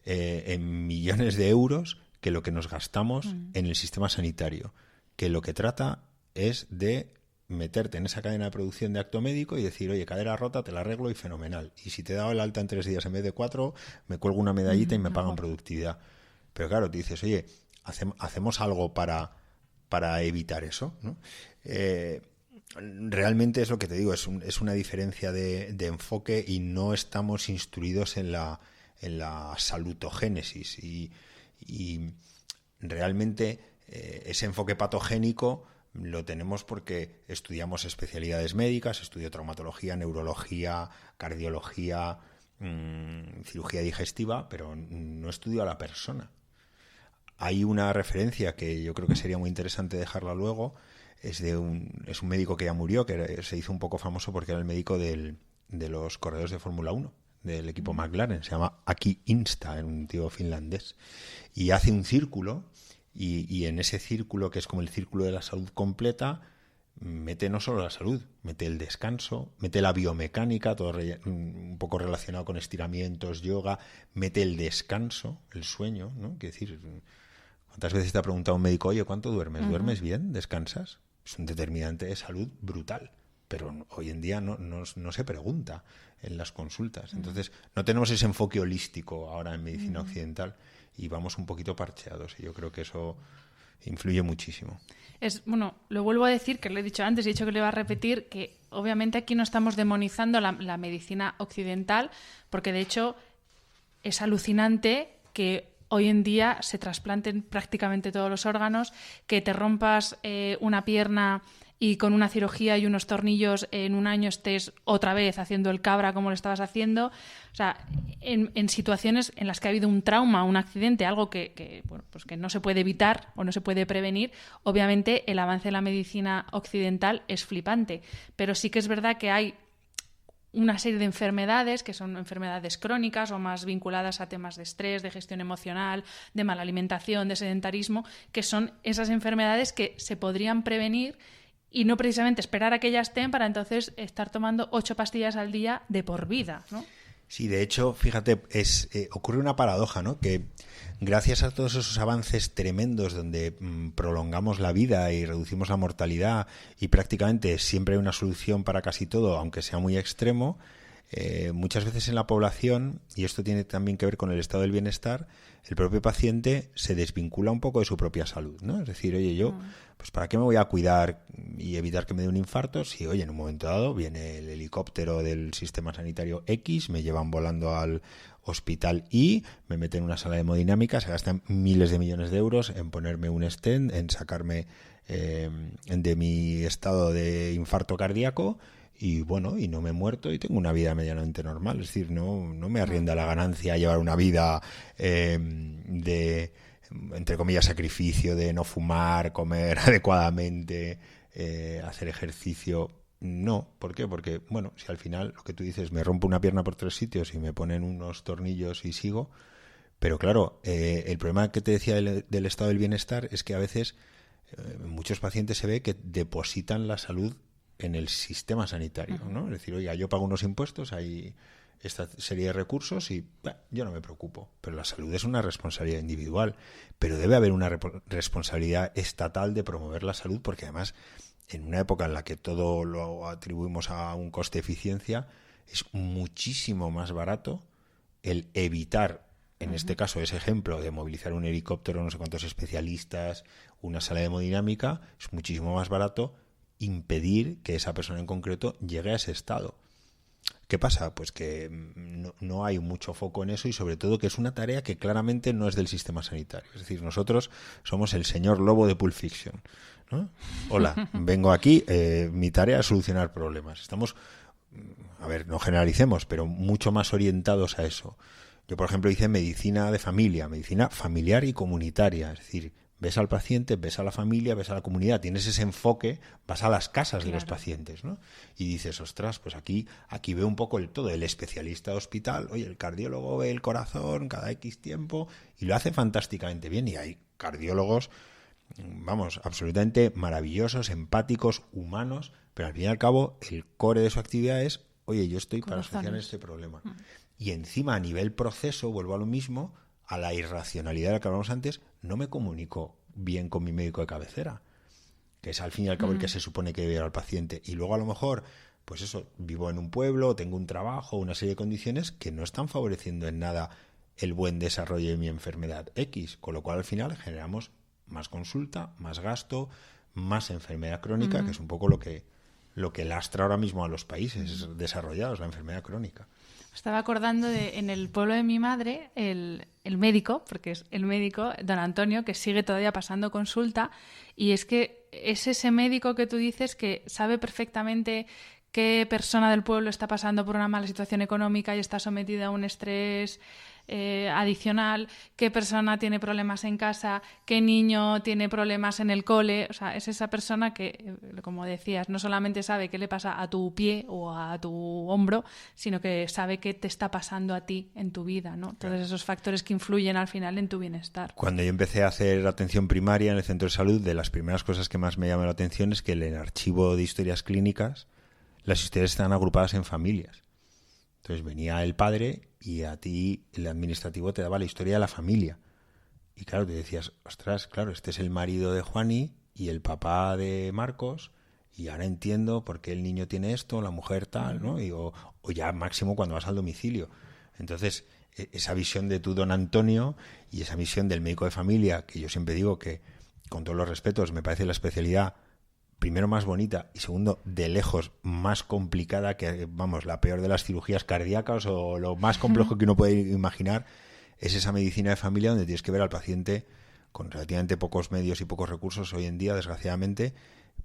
en millones de euros que lo que nos gastamos en el sistema sanitario, que lo que trata es de meterte en esa cadena de producción de acto médico y decir, oye, cadera rota, te la arreglo y fenomenal. Y si te he dado el alta en 3 días en vez de 4, me cuelgo una medallita y me pagan productividad. Pero claro, te dices, oye, hacemos algo para evitar eso, ¿no? Realmente es lo que te digo, es una diferencia de enfoque y no estamos instruidos en la salutogénesis y realmente ese enfoque patogénico lo tenemos porque estudiamos especialidades médicas, estudio traumatología, neurología, cardiología, cirugía digestiva, pero no estudio a la persona. Hay una referencia que yo creo que sería muy interesante dejarla luego, es un médico que ya murió, que se hizo un poco famoso porque era el médico de los corredores de Fórmula 1, del equipo McLaren, se llama Aki Insta, era un tío finlandés, y hace un círculo. Y en ese círculo, que es como el círculo de la salud completa, mete no solo la salud, mete el descanso, mete la biomecánica, todo un poco relacionado con estiramientos, yoga, mete el descanso, el sueño, ¿no? Quiero decir, ¿cuántas veces te ha preguntado un médico, oye, ¿cuánto duermes? ¿Duermes bien? ¿Descansas? Es un determinante de salud brutal, pero hoy en día no se pregunta en las consultas. Entonces, no tenemos ese enfoque holístico ahora en medicina occidental, y vamos un poquito parcheados, y yo creo que eso influye muchísimo. Bueno, lo vuelvo a decir, que lo he dicho antes, he dicho que lo iba a repetir, que obviamente aquí no estamos demonizando la medicina occidental, porque de hecho es alucinante que hoy en día se trasplanten prácticamente todos los órganos, que te rompas una pierna y con una cirugía y unos tornillos en un año estés otra vez haciendo el cabra como lo estabas haciendo. O sea, en situaciones en las que ha habido un trauma, un accidente, algo que no se puede evitar o no se puede prevenir, obviamente el avance de la medicina occidental es flipante. Pero sí que es verdad que hay una serie de enfermedades que son enfermedades crónicas o más vinculadas a temas de estrés, de gestión emocional, de mala alimentación, de sedentarismo, que son esas enfermedades que se podrían prevenir y no precisamente esperar a que ya estén para entonces estar tomando 8 pastillas al día de por vida, ¿no? Sí, de hecho, fíjate, ocurre una paradoja, ¿no? Que gracias a todos esos avances tremendos donde prolongamos la vida y reducimos la mortalidad y prácticamente siempre hay una solución para casi todo, aunque sea muy extremo, muchas veces en la población, y esto tiene también que ver con el estado del bienestar, el propio paciente se desvincula un poco de su propia salud, ¿no? Es decir, oye, yo, pues ¿para qué me voy a cuidar y evitar que me dé un infarto si, oye, en un momento dado viene el helicóptero del sistema sanitario X, me llevan volando al hospital Y, me meten en una sala de hemodinámica, se gastan miles de millones de euros en ponerme un stent, en sacarme de mi estado de infarto cardíaco, y bueno, y no me he muerto y tengo una vida medianamente normal. Es decir, no me arrienda la ganancia llevar una vida de, entre comillas, sacrificio, de no fumar, comer adecuadamente, hacer ejercicio. No, ¿por qué? Porque, bueno, si al final lo que tú dices, me rompo una pierna por 3 sitios y me ponen unos tornillos y sigo, pero claro, el problema que te decía del estado del bienestar es que a veces muchos pacientes se ve que depositan la salud en el sistema sanitario, ¿no? Es decir, oiga, yo pago unos impuestos, hay esta serie de recursos y yo no me preocupo. Pero la salud es una responsabilidad individual, pero debe haber una responsabilidad estatal de promover la salud, porque además, en una época en la que todo lo atribuimos a un coste de eficiencia, es muchísimo más barato el evitar, en este caso, ese ejemplo de movilizar un helicóptero, no sé cuántos especialistas, una sala de hemodinámica, es muchísimo más barato impedir que esa persona en concreto llegue a ese estado. ¿Qué pasa? Pues que no hay mucho foco en eso y sobre todo que es una tarea que claramente no es del sistema sanitario. Es decir, nosotros somos el señor lobo de Pulp Fiction, ¿no? Hola, vengo aquí, mi tarea es solucionar problemas. Estamos, a ver, no generalicemos, pero mucho más orientados a eso. Yo, por ejemplo, hice medicina de familia, medicina familiar y comunitaria, es decir, ves al paciente, ves a la familia, ves a la comunidad, tienes ese enfoque, vas a las casas de los pacientes, ¿no? Y dices, ostras, pues aquí veo un poco el todo, el especialista de hospital, oye, el cardiólogo ve el corazón cada X tiempo y lo hace fantásticamente bien y hay cardiólogos, vamos, absolutamente maravillosos, empáticos, humanos, pero al fin y al cabo el core de su actividad es, oye, yo estoy para solucionar este problema. Y encima a nivel proceso, vuelvo a lo mismo, a la irracionalidad de la que hablamos antes, no me comunico bien con mi médico de cabecera, que es al fin y al cabo el que se supone que debe ir al paciente. Y luego a lo mejor, pues eso, vivo en un pueblo, tengo un trabajo, una serie de condiciones que no están favoreciendo en nada el buen desarrollo de mi enfermedad X, con lo cual al final generamos más consulta, más gasto, más enfermedad crónica, que es un poco lo que lastra ahora mismo a los países desarrollados, la enfermedad crónica. Estaba acordando en el pueblo de mi madre, el médico, porque es el médico, don Antonio, que sigue todavía pasando consulta, y es que es ese médico que tú dices que sabe perfectamente qué persona del pueblo está pasando por una mala situación económica y está sometida a un estrés adicional, qué persona tiene problemas en casa, qué niño tiene problemas en el cole. O sea, es esa persona que, como decías, no solamente sabe qué le pasa a tu pie o a tu hombro, sino que sabe qué te está pasando a ti en tu vida, ¿no? Todos esos factores que influyen al final en tu bienestar. Cuando yo empecé a hacer atención primaria en el centro de salud, de las primeras cosas que más me llamó la atención es que en el archivo de historias clínicas las historias están agrupadas en familias. Entonces venía el padre y a ti el administrativo te daba la historia de la familia. Y claro, te decías, ostras, claro, este es el marido de Juani y el papá de Marcos y ahora entiendo por qué el niño tiene esto, la mujer tal, ¿no? Y, o ya máximo cuando vas al domicilio. Entonces, esa visión de tu don Antonio y esa visión del médico de familia, que yo siempre digo que, con todos los respetos, me parece la especialidad primero más bonita y segundo de lejos más complicada, que vamos, la peor de las cirugías cardíacas o lo más complejo que uno puede imaginar, es esa medicina de familia donde tienes que ver al paciente con relativamente pocos medios y pocos recursos hoy en día, desgraciadamente,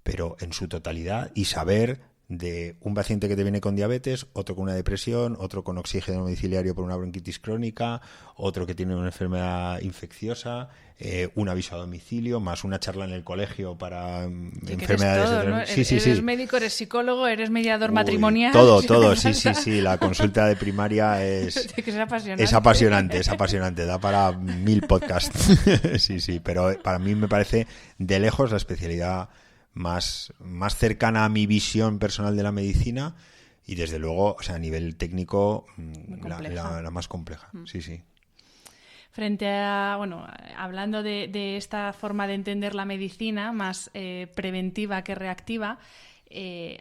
pero en su totalidad y saber de un paciente que te viene con diabetes, otro con una depresión, otro con oxígeno domiciliario por una bronquitis crónica, otro que tiene una enfermedad infecciosa, un aviso a domicilio, más una charla en el colegio para enfermedades. Todo, ¿no? Eres médico, eres psicólogo, eres mediador matrimonial. Todo, sí. La consulta de primaria es apasionante, da para 1000 podcasts. sí, pero para mí me parece de lejos la especialidad más cercana a mi visión personal de la medicina y desde luego, o sea, a nivel técnico, la más compleja. Sí. Frente a, bueno, hablando de esta forma de entender la medicina, más preventiva que reactiva,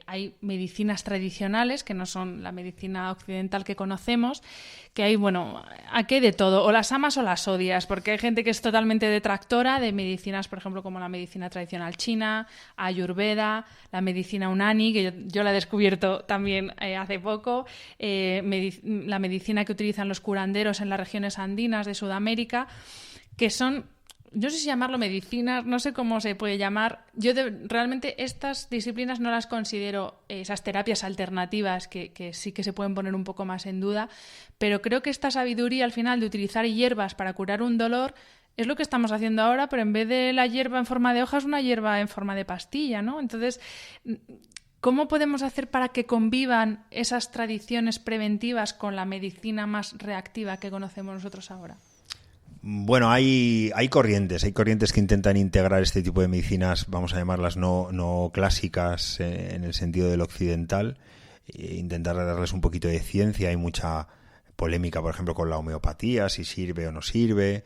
hay medicinas tradicionales que no son la medicina occidental que conocemos, que hay, bueno, aquí hay de todo, o las amas o las odias, porque hay gente que es totalmente detractora de medicinas, por ejemplo, como la medicina tradicional china, Ayurveda, la medicina Unani, que yo la he descubierto también hace poco, la medicina que utilizan los curanderos en las regiones andinas de Sudamérica, que son... no sé si llamarlo medicina, no sé cómo se puede llamar. Yo realmente estas disciplinas no las considero esas terapias alternativas que sí que se pueden poner un poco más en duda, pero creo que esta sabiduría al final de utilizar hierbas para curar un dolor es lo que estamos haciendo ahora, pero en vez de la hierba en forma de hoja es una hierba en forma de pastilla, ¿no? Entonces, ¿Cómo podemos hacer para que convivan esas tradiciones preventivas con la medicina más reactiva que conocemos nosotros ahora? Bueno, hay corrientes que intentan integrar este tipo de medicinas, vamos a llamarlas no clásicas en el sentido del occidental, intentar darles un poquito de ciencia. Hay mucha polémica, por ejemplo, con la homeopatía, si sirve o no sirve.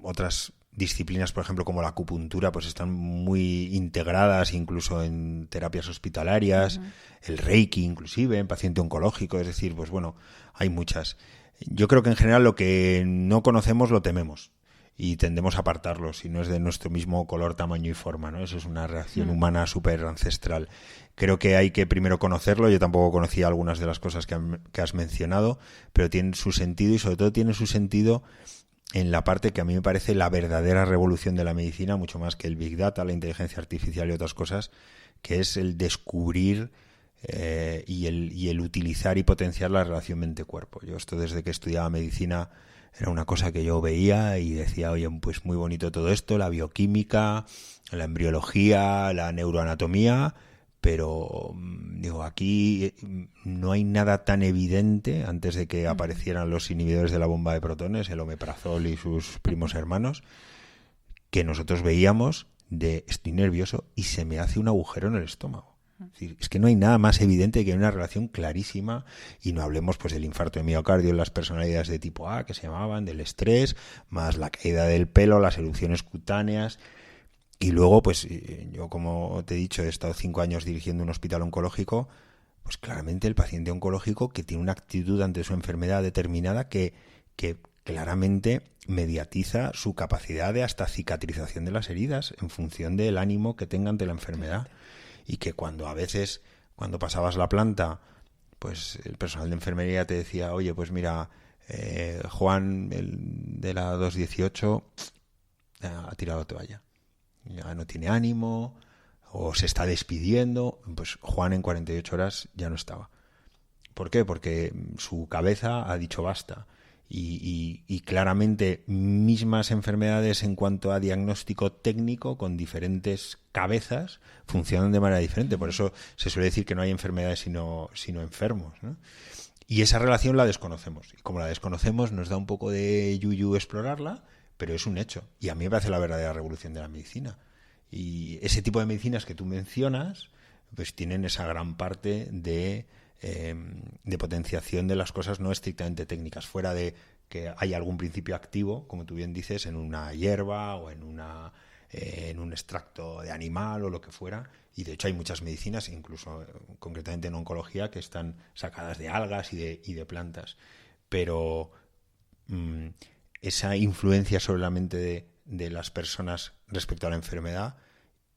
Otras disciplinas, por ejemplo, como la acupuntura, pues están muy integradas incluso en terapias hospitalarias, el Reiki inclusive, en paciente oncológico, es decir, pues bueno, hay muchas. Yo creo que en general lo que no conocemos lo tememos y tendemos a apartarlo si no es de nuestro mismo color, tamaño y forma, ¿no? Eso es una reacción humana súper ancestral. Creo que hay que primero conocerlo. Yo tampoco conocía algunas de las cosas que has mencionado, pero tienen su sentido y sobre todo tienen su sentido en la parte que a mí me parece la verdadera revolución de la medicina, mucho más que el Big Data, la inteligencia artificial y otras cosas, que es el descubrir y el utilizar y potenciar la relación mente-cuerpo. Yo esto desde que estudiaba medicina era una cosa que yo veía y decía, oye, pues muy bonito todo esto, la bioquímica, la embriología, la neuroanatomía, pero digo, aquí no hay nada tan evidente antes de que aparecieran los inhibidores de la bomba de protones, el omeprazol y sus primos hermanos, que nosotros veíamos de estoy nervioso y se me hace un agujero en el estómago. Es que no hay nada más evidente que una relación clarísima, y no hablemos pues del infarto de miocardio en las personalidades de tipo A que se llamaban, del estrés, más la caída del pelo, las erupciones cutáneas. Y luego, pues yo, como te he dicho, he estado 5 años dirigiendo un hospital oncológico, pues claramente el paciente oncológico que tiene una actitud ante su enfermedad determinada que claramente mediatiza su capacidad de hasta cicatrización de las heridas en función del ánimo que tenga ante la enfermedad. Y que cuando pasabas la planta, pues el personal de enfermería te decía, oye, pues mira, Juan, el de la 218, ha tirado toalla. Ya no tiene ánimo, o se está despidiendo, pues Juan en 48 horas ya no estaba. ¿Por qué? Porque su cabeza ha dicho basta. Y claramente mismas enfermedades en cuanto a diagnóstico técnico con diferentes cabezas funcionan de manera diferente. Por eso se suele decir que no hay enfermedades sino enfermos, ¿no? Y esa relación la desconocemos. Y como la desconocemos nos da un poco de yuyu explorarla, pero es un hecho. Y a mí me parece la verdadera revolución de la medicina. Y ese tipo de medicinas que tú mencionas pues tienen esa gran parte de potenciación de las cosas no estrictamente técnicas, fuera de que hay algún principio activo, como tú bien dices, en una hierba o en un extracto de animal o lo que fuera. Y de hecho hay muchas medicinas, incluso concretamente en oncología, que están sacadas de algas y de plantas. Pero esa influencia sobre la mente de las personas respecto a la enfermedad,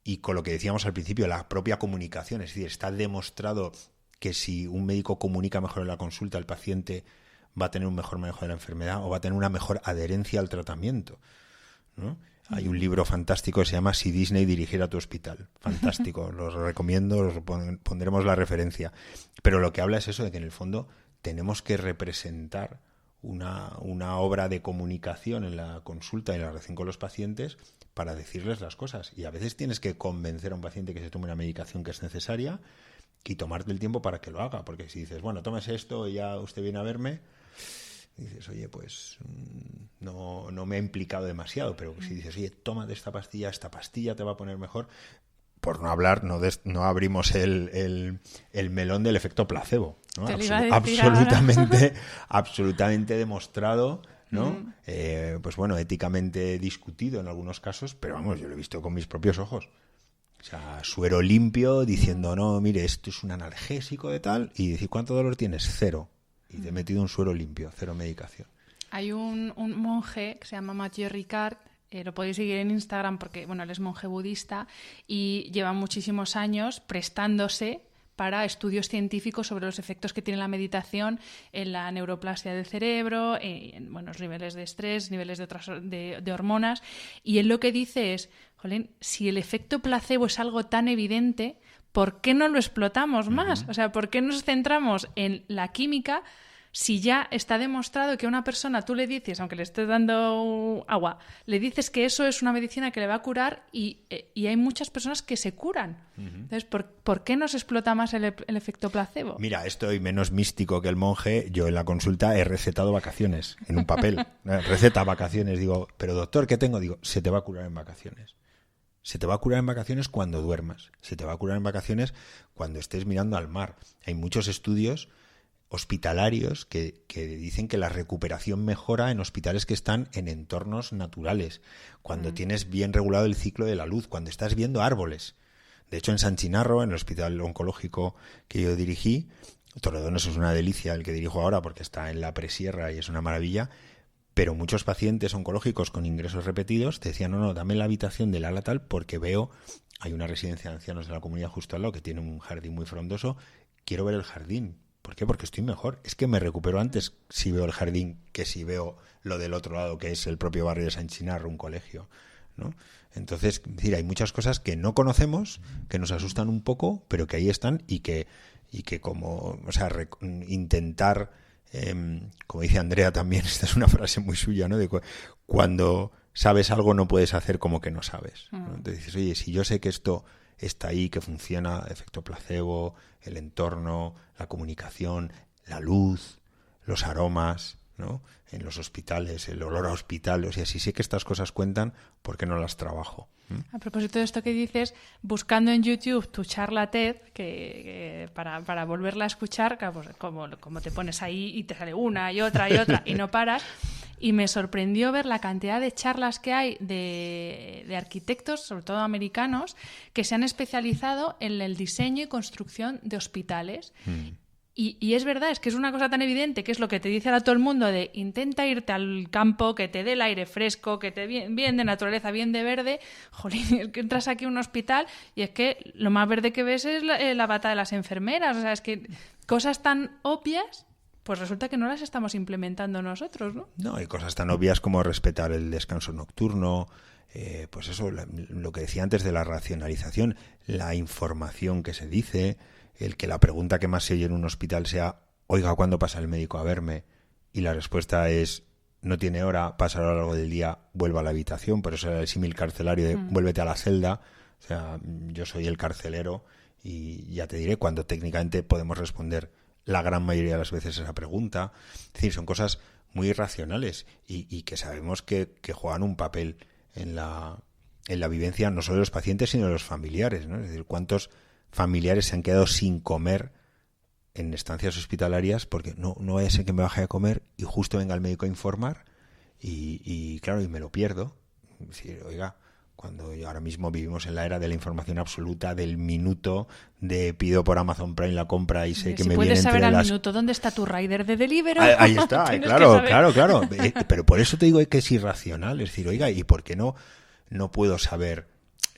y con lo que decíamos al principio, la propia comunicación, es decir, está demostrado que si un médico comunica mejor en la consulta, el paciente va a tener un mejor manejo de la enfermedad o va a tener una mejor adherencia al tratamiento, ¿no? Hay un libro fantástico que se llama Si Disney dirigiera tu hospital. Fantástico, los recomiendo, pondremos la referencia. Pero lo que habla es eso, de que en el fondo tenemos que representar una obra de comunicación en la consulta y en la relación con los pacientes para decirles las cosas. Y a veces tienes que convencer a un paciente que se tome una medicación que es necesaria y tomarte el tiempo para que lo haga. Porque si dices, bueno, tómese esto y ya usted viene a verme, dices, oye, pues no me ha implicado demasiado. Pero si dices, oye, tómate esta pastilla te va a poner mejor. Por no hablar, no abrimos el melón del efecto placebo, ¿no? Absolutamente demostrado, ¿no? Pues bueno, éticamente discutido en algunos casos, pero vamos, yo lo he visto con mis propios ojos. O sea, suero limpio diciendo, no, mire, esto es un analgésico de tal, y decir, ¿cuánto dolor tienes? 0. Y te he metido un suero limpio, 0 medicación. Hay un monje que se llama Mathieu Ricard, lo podéis seguir en Instagram porque, bueno, él es monje budista y lleva muchísimos años prestándose para estudios científicos sobre los efectos que tiene la meditación en la neuroplasia del cerebro, en buenos niveles de estrés, niveles de hormonas. Y él lo que dice es, jolín, si el efecto placebo es algo tan evidente, ¿por qué no lo explotamos más? O sea, ¿por qué nos centramos en la química si ya está demostrado que a una persona tú le dices, aunque le estés dando agua, le dices que eso es una medicina que le va a curar y hay muchas personas que se curan? Entonces, ¿por qué nos explota más el efecto placebo? Mira, estoy menos místico que el monje. Yo en la consulta he recetado vacaciones en un papel. Receta vacaciones. Digo, pero doctor, ¿qué tengo? Digo, se te va a curar en vacaciones. Se te va a curar en vacaciones cuando duermas. Se te va a curar en vacaciones cuando estés mirando al mar. Hay muchos estudios hospitalarios que dicen que la recuperación mejora en hospitales que están en entornos naturales, cuando tienes bien regulado el ciclo de la luz, cuando estás viendo árboles. De hecho, en San Chinarro, en el hospital oncológico que yo dirigí, Torredones es una delicia el que dirijo ahora porque está en la presierra y es una maravilla, pero muchos pacientes oncológicos con ingresos repetidos te decían, no, dame la habitación del ala tal porque veo, hay una residencia de ancianos de la comunidad justo al lado que tiene un jardín muy frondoso, quiero ver el jardín. ¿Por qué? Porque estoy mejor. Es que me recupero antes si veo el jardín que si veo lo del otro lado, que es el propio barrio de San Chinarro, un colegio, ¿no? Entonces, es decir, hay muchas cosas que no conocemos, que nos asustan un poco, pero que ahí están y que como, o sea, intentar, como dice Andrea también, esta es una frase muy suya, ¿no? De cuando sabes algo no puedes hacer como que no sabes, ¿no? Entonces dices, oye, si yo sé que esto está ahí, que funciona, efecto placebo, el entorno, la comunicación, la luz, los aromas, ¿no? En los hospitales, el olor a hospital, o sea, si sé que estas cosas cuentan, ¿por qué no las trabajo? A propósito de esto que dices, buscando en YouTube tu charla TED, que para volverla a escuchar, pues, como te pones ahí y te sale una y otra y no paras, y me sorprendió ver la cantidad de charlas que hay de arquitectos, sobre todo americanos, que se han especializado en el diseño y construcción de hospitales. Y es verdad, es que es una cosa tan evidente que es lo que te dice ahora todo el mundo de intenta irte al campo, que te dé el aire fresco, que te bien de naturaleza, bien de verde. Jolín, es que entras aquí a un hospital y es que lo más verde que ves es la bata de las enfermeras. O sea, es que cosas tan obvias, pues resulta que no las estamos implementando nosotros, ¿no? No, hay cosas tan obvias como respetar el descanso nocturno, pues eso, lo que decía antes de la racionalización, la información que se dice, el que la pregunta que más se oye en un hospital sea, oiga, ¿cuándo pasa el médico a verme? Y la respuesta es, no tiene hora, pasa a lo largo del día, vuelva a la habitación. Por eso era el símil carcelario de vuélvete a la celda. O sea, yo soy el carcelero y ya te diré cuando técnicamente podemos responder la gran mayoría de las veces esa pregunta. Es decir, son cosas muy irracionales y que sabemos que juegan un papel en la vivencia no solo de los pacientes, sino de los familiares, ¿no? Es decir, ¿cuántos familiares se han quedado sin comer en estancias hospitalarias porque no vaya a ser que me baje a comer y justo venga el médico a informar y claro, y me lo pierdo? Es decir, oiga, cuando ahora mismo vivimos en la era de la información absoluta, del minuto, de pido por Amazon Prime la compra y sé que me viene entre las... puedes saber al minuto dónde está tu rider de Deliveroo. Ahí está, claro. Pero por eso te digo que es irracional. Es decir, oiga, ¿y por qué no puedo saber,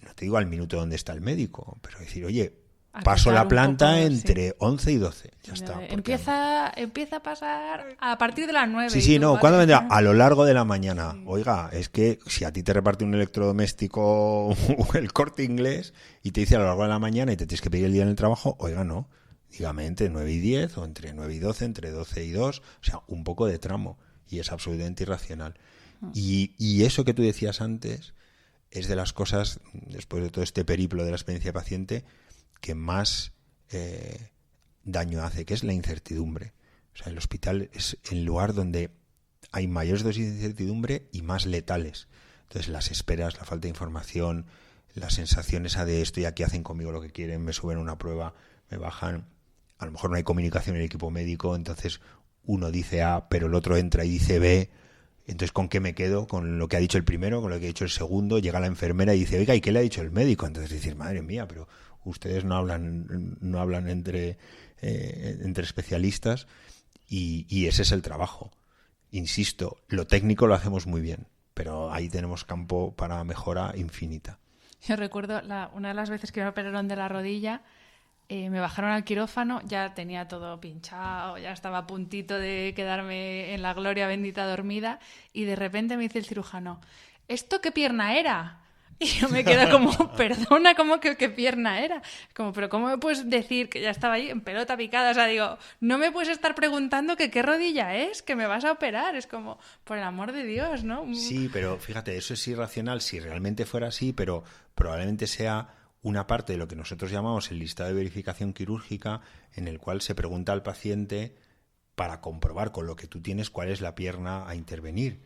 no te digo al minuto dónde está el médico, pero decir, oye, paso la planta entre 11 y 12. Ya está. Empieza a pasar a partir de las 9. Sí, no. ¿Cuándo vendrá? A lo largo de la mañana. Sí. Oiga, es que si a ti te reparte un electrodoméstico el Corte Inglés y te dice a lo largo de la mañana y te tienes que pedir el día en el trabajo, oiga, no. Dígame entre 9 y 10 o entre 9 y 12, entre 12 y 2. O sea, un poco de tramo. Y es absolutamente irracional. Y eso que tú decías antes es de las cosas, después de todo este periplo de la experiencia paciente, que más daño hace, que es la incertidumbre. O sea, el hospital es el lugar donde hay mayores dosis de incertidumbre y más letales. Entonces, las esperas, la falta de información, la sensación esa de estoy aquí, hacen conmigo lo que quieren, me suben a una prueba, me bajan. A lo mejor no hay comunicación en el equipo médico, entonces uno dice A, pero el otro entra y dice B. Entonces, ¿con qué me quedo? Con lo que ha dicho el primero, con lo que ha dicho el segundo. Llega la enfermera y dice, oiga, ¿y qué le ha dicho el médico? Entonces decir, madre mía, pero ustedes no hablan entre especialistas y ese es el trabajo. Insisto, lo técnico lo hacemos muy bien, pero ahí tenemos campo para mejora infinita. Yo recuerdo una de las veces que me operaron de la rodilla, me bajaron al quirófano, ya tenía todo pinchado, ya estaba a puntito de quedarme en la gloria bendita dormida y de repente me dice el cirujano, ¿esto qué pierna era? Y yo me quedo como, perdona, ¿cómo que qué pierna era? Como, pero ¿cómo me puedes decir que ya estaba ahí en pelota picada? O sea, digo, no me puedes estar preguntando que qué rodilla es, que me vas a operar. Es como, por el amor de Dios, ¿no? Sí, pero fíjate, eso es irracional si realmente fuera así, pero probablemente sea una parte de lo que nosotros llamamos el listado de verificación quirúrgica, en el cual se pregunta al paciente para comprobar con lo que tú tienes cuál es la pierna a intervenir.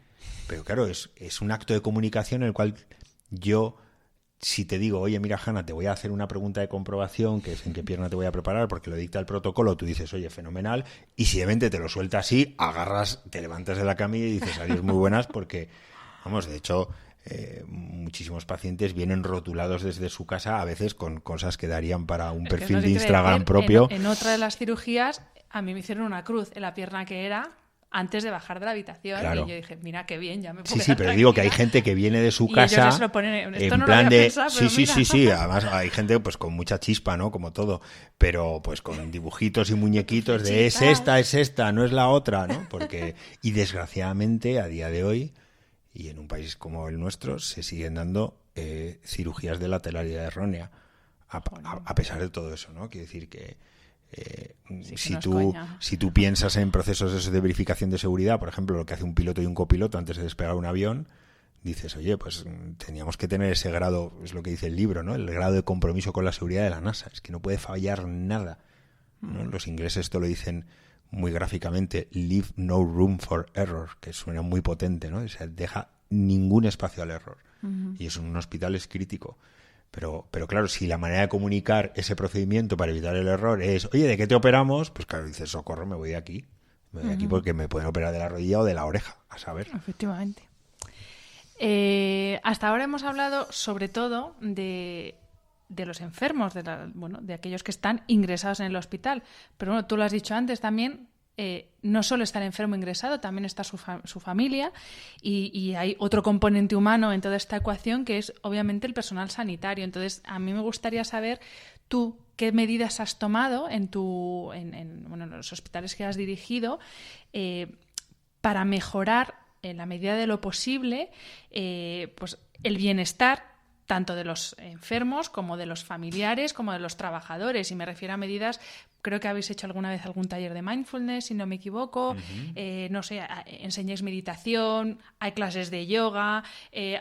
Pero claro, es un acto de comunicación en el cual yo, si te digo, oye, mira, Hanna, te voy a hacer una pregunta de comprobación, que es en qué pierna te voy a preparar, porque lo dicta el protocolo, tú dices, oye, fenomenal, y si de repente te lo suelta así, agarras, te levantas de la camilla y dices, adiós, muy buenas, porque, vamos, de hecho, muchísimos pacientes vienen rotulados desde su casa, a veces con cosas que darían para un perfil de Instagram propio. En otra de las cirugías, a mí me hicieron una cruz en la pierna que era antes de bajar de la habitación. Claro. Y yo dije, mira qué bien, ya me puedo quedar pero tranquila. Digo que hay gente que viene de su y casa ellos se lo ponen, esto en no plan lo había de pensado, pero sí, además hay gente pues con mucha chispa, ¿no? Como todo, pero pues con dibujitos y muñequitos de es esta, no es la otra, ¿no? Porque y desgraciadamente a día de hoy y en un país como el nuestro se siguen dando cirugías de lateralidad errónea a pesar de todo eso, ¿no? Quiere decir que si tú piensas en procesos de verificación de seguridad, por ejemplo, lo que hace un piloto y un copiloto antes de despegar un avión, dices, oye, pues teníamos que tener ese grado, es lo que dice el libro, ¿no? El grado de compromiso con la seguridad de la NASA, es que no puede fallar nada, ¿no? Los ingleses esto lo dicen muy gráficamente, leave no room for error, que suena muy potente, ¿no? O sea, deja ningún espacio al error. Y eso en un hospital es crítico. Pero claro, si la manera de comunicar ese procedimiento para evitar el error es, oye, ¿de qué te operamos? Pues claro, dices, socorro, me voy de aquí. Me voy de aquí porque me pueden operar de la rodilla o de la oreja, a saber. Efectivamente. Hasta ahora hemos hablado sobre todo de los enfermos, de aquellos que están ingresados en el hospital. Pero bueno, tú lo has dicho antes también, no solo está el enfermo ingresado, también está su familia y hay otro componente humano en toda esta ecuación que es obviamente el personal sanitario. Entonces, a mí me gustaría saber tú qué medidas has tomado en los hospitales que has dirigido para mejorar, en la medida de lo posible, pues el bienestar tanto de los enfermos como de los familiares, como de los trabajadores. Y me refiero a medidas, creo que habéis hecho alguna vez algún taller de mindfulness, si no me equivoco. No sé, enseñáis meditación, hay clases de yoga,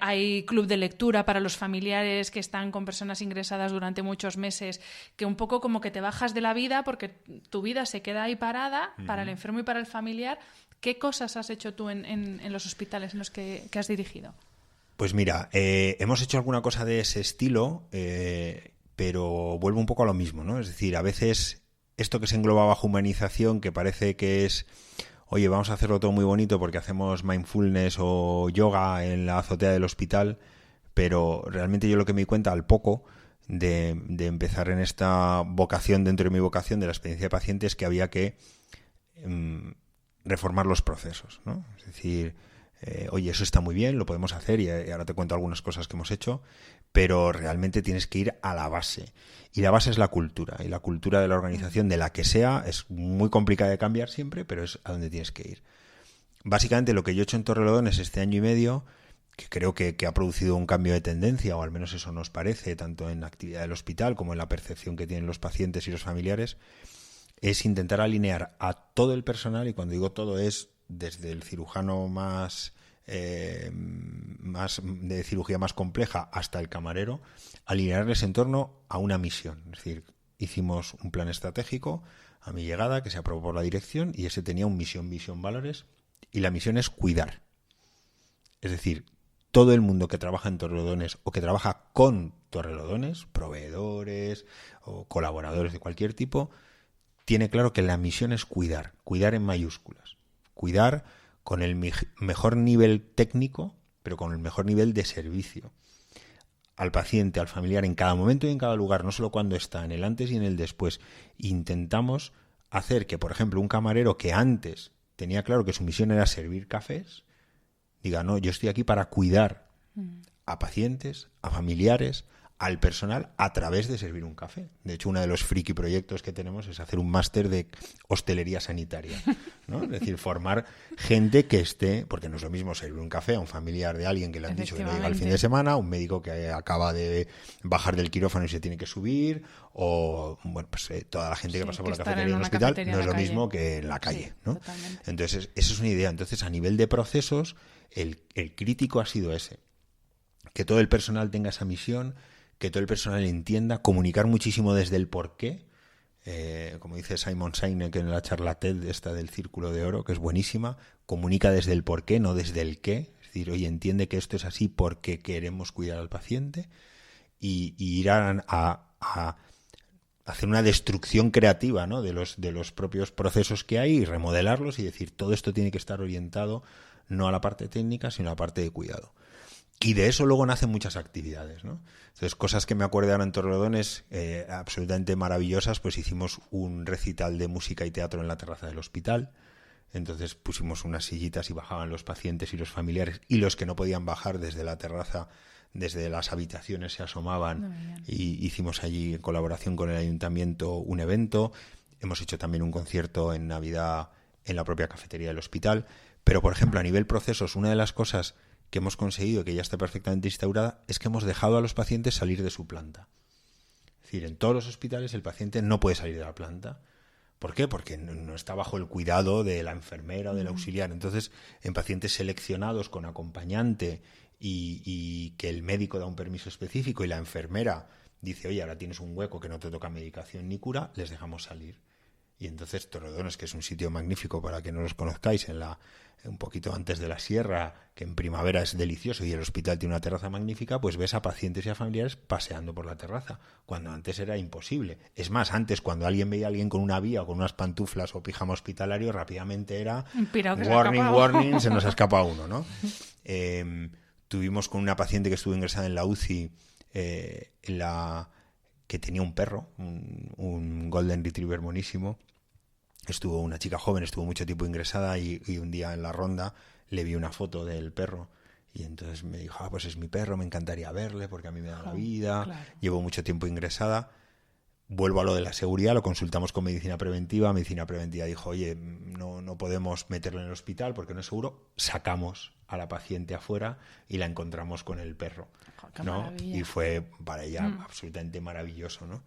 hay club de lectura para los familiares que están con personas ingresadas durante muchos meses, que un poco como que te bajas de la vida porque tu vida se queda ahí parada para el enfermo y para el familiar. ¿Qué cosas has hecho tú en los hospitales en los que has dirigido? Pues mira, hemos hecho alguna cosa de ese estilo, pero vuelvo un poco a lo mismo, ¿no? Es decir, a veces esto que se engloba bajo humanización, que parece que es, oye, vamos a hacerlo todo muy bonito porque hacemos mindfulness o yoga en la azotea del hospital, pero realmente yo lo que me di cuenta al poco de empezar en esta vocación, dentro de mi vocación de la experiencia de paciente, es que había que reformar los procesos, ¿no? Es decir, oye, eso está muy bien, lo podemos hacer y ahora te cuento algunas cosas que hemos hecho, pero realmente tienes que ir a la base. Y la base es la cultura. Y la cultura de la organización, de la que sea, es muy complicada de cambiar siempre, pero es a donde tienes que ir. Básicamente lo que yo he hecho en Torrelodones este año y medio, que creo que ha producido un cambio de tendencia, o al menos eso nos parece, tanto en la actividad del hospital como en la percepción que tienen los pacientes y los familiares, es intentar alinear a todo el personal, y cuando digo todo es desde el cirujano más de cirugía más compleja hasta el camarero, alinearles en torno a una misión. Es decir, hicimos un plan estratégico a mi llegada que se aprobó por la dirección y ese tenía un misión, visión, valores, y la misión es cuidar. Es decir, todo el mundo que trabaja en Torrelodones o que trabaja con Torrelodones, proveedores o colaboradores de cualquier tipo, tiene claro que la misión es cuidar en mayúsculas. Cuidar con el mejor nivel técnico, pero con el mejor nivel de servicio. Al paciente, al familiar, en cada momento y en cada lugar, no solo cuando está, en el antes y en el después. Intentamos hacer que, por ejemplo, un camarero que antes tenía claro que su misión era servir cafés, diga, no, yo estoy aquí para cuidar a pacientes, a familiares, al personal a través de servir un café. De hecho, uno de los friki proyectos que tenemos es hacer un máster de hostelería sanitaria, ¿no? Es decir, formar gente que esté, porque no es lo mismo servir un café a un familiar de alguien que le han dicho que no llega el fin de semana, un médico que acaba de bajar del quirófano y se tiene que subir, o bueno, pues toda la gente que pasa por la cafetería en un hospital no es lo mismo que en la calle, ¿no? Totalmente. Entonces, esa es una idea. Entonces, a nivel de procesos, el crítico ha sido ese. Que todo el personal tenga esa misión, que todo el personal entienda, comunicar muchísimo desde el porqué, como dice Simon Sinek en la charla TED esta del Círculo de Oro, que es buenísima, comunica desde el porqué, no desde el qué, es decir, oye, entiende que esto es así porque queremos cuidar al paciente y ir a hacer una destrucción creativa, ¿no? de los propios procesos que hay y remodelarlos y decir, todo esto tiene que estar orientado no a la parte técnica, sino a la parte de cuidado. Y de eso luego nacen muchas actividades, ¿no? Entonces, cosas que me acuerdo ahora en Torrelodones, absolutamente maravillosas, pues hicimos un recital de música y teatro en la terraza del hospital. Entonces pusimos unas sillitas y bajaban los pacientes y los familiares, y los que no podían bajar desde la terraza, desde las habitaciones se asomaban, y hicimos allí, en colaboración con el ayuntamiento, un evento. Hemos hecho también un concierto en Navidad en la propia cafetería del hospital. Pero, por ejemplo, a nivel procesos, una de las cosas que hemos conseguido, que ya está perfectamente instaurada, es que hemos dejado a los pacientes salir de su planta. Es decir, en todos los hospitales el paciente no puede salir de la planta. ¿Por qué? Porque no está bajo el cuidado de la enfermera o del auxiliar. Entonces, en pacientes seleccionados con acompañante y que el médico da un permiso específico y la enfermera dice, oye, ahora tienes un hueco que no te toca medicación ni cura, les dejamos salir. Y entonces Torrelodones, que es un sitio magnífico para que no los conozcáis, un poquito antes de la sierra, que en primavera es delicioso y el hospital tiene una terraza magnífica, pues ves a pacientes y a familiares paseando por la terraza, cuando antes era imposible. Es más, antes cuando alguien veía a alguien con una vía o con unas pantuflas o pijama hospitalario, rápidamente era warning, se nos ha escapado uno, ¿no? Tuvimos con una paciente que estuvo ingresada en la UCI, que tenía un perro, un Golden Retriever monísimo. Estuvo una chica joven, estuvo mucho tiempo ingresada y un día en la ronda le vi una foto del perro y entonces me dijo, pues es mi perro, me encantaría verle porque a mí me da la vida, claro. Llevo mucho tiempo ingresada. Vuelvo a lo de la seguridad, lo consultamos con medicina preventiva dijo, oye, no podemos meterlo en el hospital porque no es seguro, sacamos a la paciente afuera y la encontramos con el perro, ¿no? Y fue para ella absolutamente maravilloso, ¿no?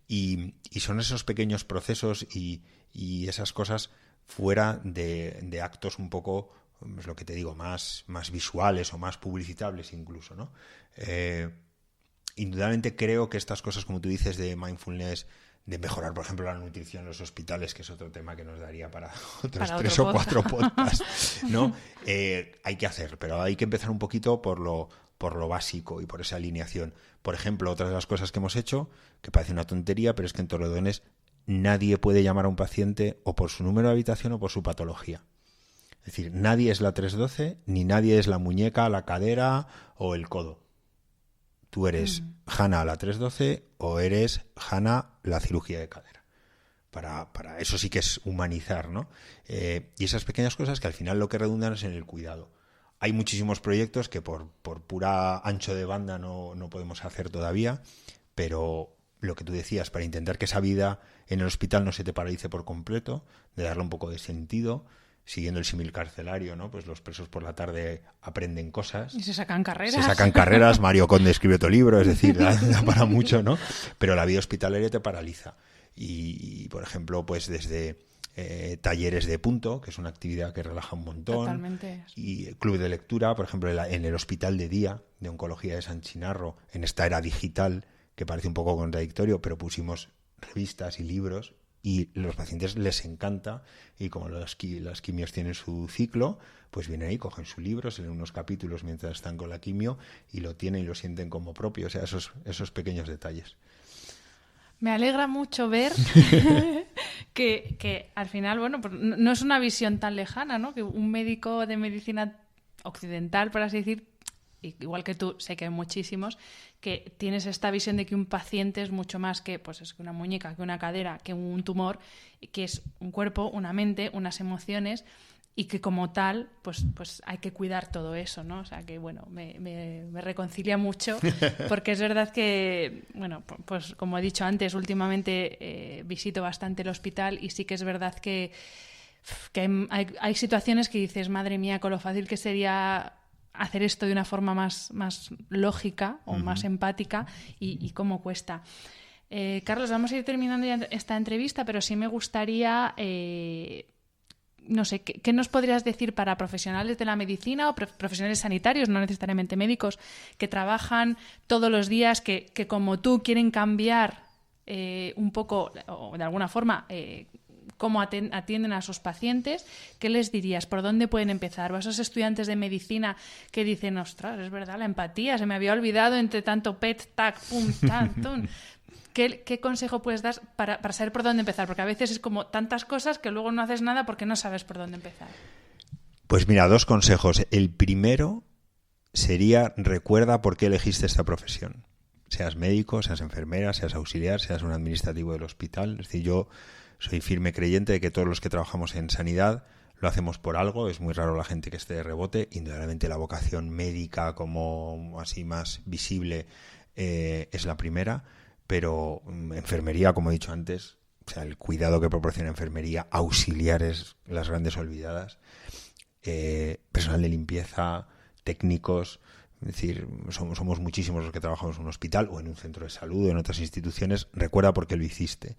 Y son esos pequeños procesos y esas cosas fuera de actos un poco, es lo que te digo, más visuales o más publicitables incluso, ¿no? Indudablemente creo que estas cosas, como tú dices, de mindfulness, de mejorar, por ejemplo, la nutrición en los hospitales, que es otro tema que nos daría para otros 3 o 4 podcasts, ¿no? Hay que hacer, pero hay que empezar un poquito por lo básico y por esa alineación. Por ejemplo, otra de las cosas que hemos hecho, que parece una tontería, pero es que en Torrelodones nadie puede llamar a un paciente o por su número de habitación o por su patología. Es decir, nadie es la 312, ni nadie es la muñeca, la cadera o el codo. Tú eres Hanna la 312 o eres Hanna la cirugía de cadera. Para eso sí que es humanizar, ¿no? Y esas pequeñas cosas que al final lo que redundan es en el cuidado. Hay muchísimos proyectos que por pura ancho de banda no podemos hacer todavía, pero lo que tú decías, para intentar que esa vida en el hospital no se te paralice por completo, de darle un poco de sentido, siguiendo el símil carcelario, ¿no? Pues los presos por la tarde aprenden cosas. Y se sacan carreras. Mario Conde escribe otro libro, es decir, da para mucho, ¿no? Pero la vida hospitalaria te paraliza. Y por ejemplo, pues desde talleres de punto, que es una actividad que relaja un montón. Totalmente. Y club de lectura, por ejemplo, en el Hospital de Día de Oncología de San Chinarro, en esta era digital, que parece un poco contradictorio, pero pusimos revistas y libros y los pacientes les encanta, y como las quimios tienen su ciclo, pues vienen ahí, cogen su libro, se leen unos capítulos mientras están con la quimio y lo tienen y lo sienten como propio, o sea, esos pequeños detalles. Me alegra mucho ver que al final, bueno, pues no es una visión tan lejana, ¿no? Que un médico de medicina occidental, por así decir, igual que tú, sé que hay muchísimos, que tienes esta visión de que un paciente es mucho más que, pues, es que una muñeca, que una cadera, que un tumor, que es un cuerpo, una mente, unas emociones, y que como tal, pues hay que cuidar todo eso, ¿no? O sea que, bueno, me reconcilia mucho, porque es verdad que, bueno, pues como he dicho antes, últimamente visito bastante el hospital y sí que es verdad que hay situaciones que dices, madre mía, con lo fácil que sería hacer esto de una forma más lógica o más empática y cómo cuesta. Carlos, vamos a ir terminando ya esta entrevista, pero sí me gustaría... no sé, ¿qué nos podrías decir para profesionales de la medicina o profesionales sanitarios, no necesariamente médicos, que trabajan todos los días, que como tú quieren cambiar un poco, o de alguna forma, cómo atienden a sus pacientes? ¿Qué les dirías? ¿Por dónde pueden empezar? O esos estudiantes de medicina que dicen, ostras, es verdad, la empatía, se me había olvidado entre tanto pet, tac, pum, tan, tum. ¿Qué consejo puedes dar para saber por dónde empezar? Porque a veces es como tantas cosas que luego no haces nada porque no sabes por dónde empezar. Pues mira, 2 consejos. El primero sería, recuerda por qué elegiste esta profesión. Seas médico, seas enfermera, seas auxiliar, seas un administrativo del hospital. Es decir, yo soy firme creyente de que todos los que trabajamos en sanidad lo hacemos por algo. Es muy raro la gente que esté de rebote. Indudablemente la vocación médica como así más visible es la primera. Pero enfermería, como he dicho antes, o sea, el cuidado que proporciona enfermería, auxiliares, las grandes olvidadas, personal de limpieza, técnicos, es decir, somos muchísimos los que trabajamos en un hospital o en un centro de salud o en otras instituciones. Recuerda por qué lo hiciste.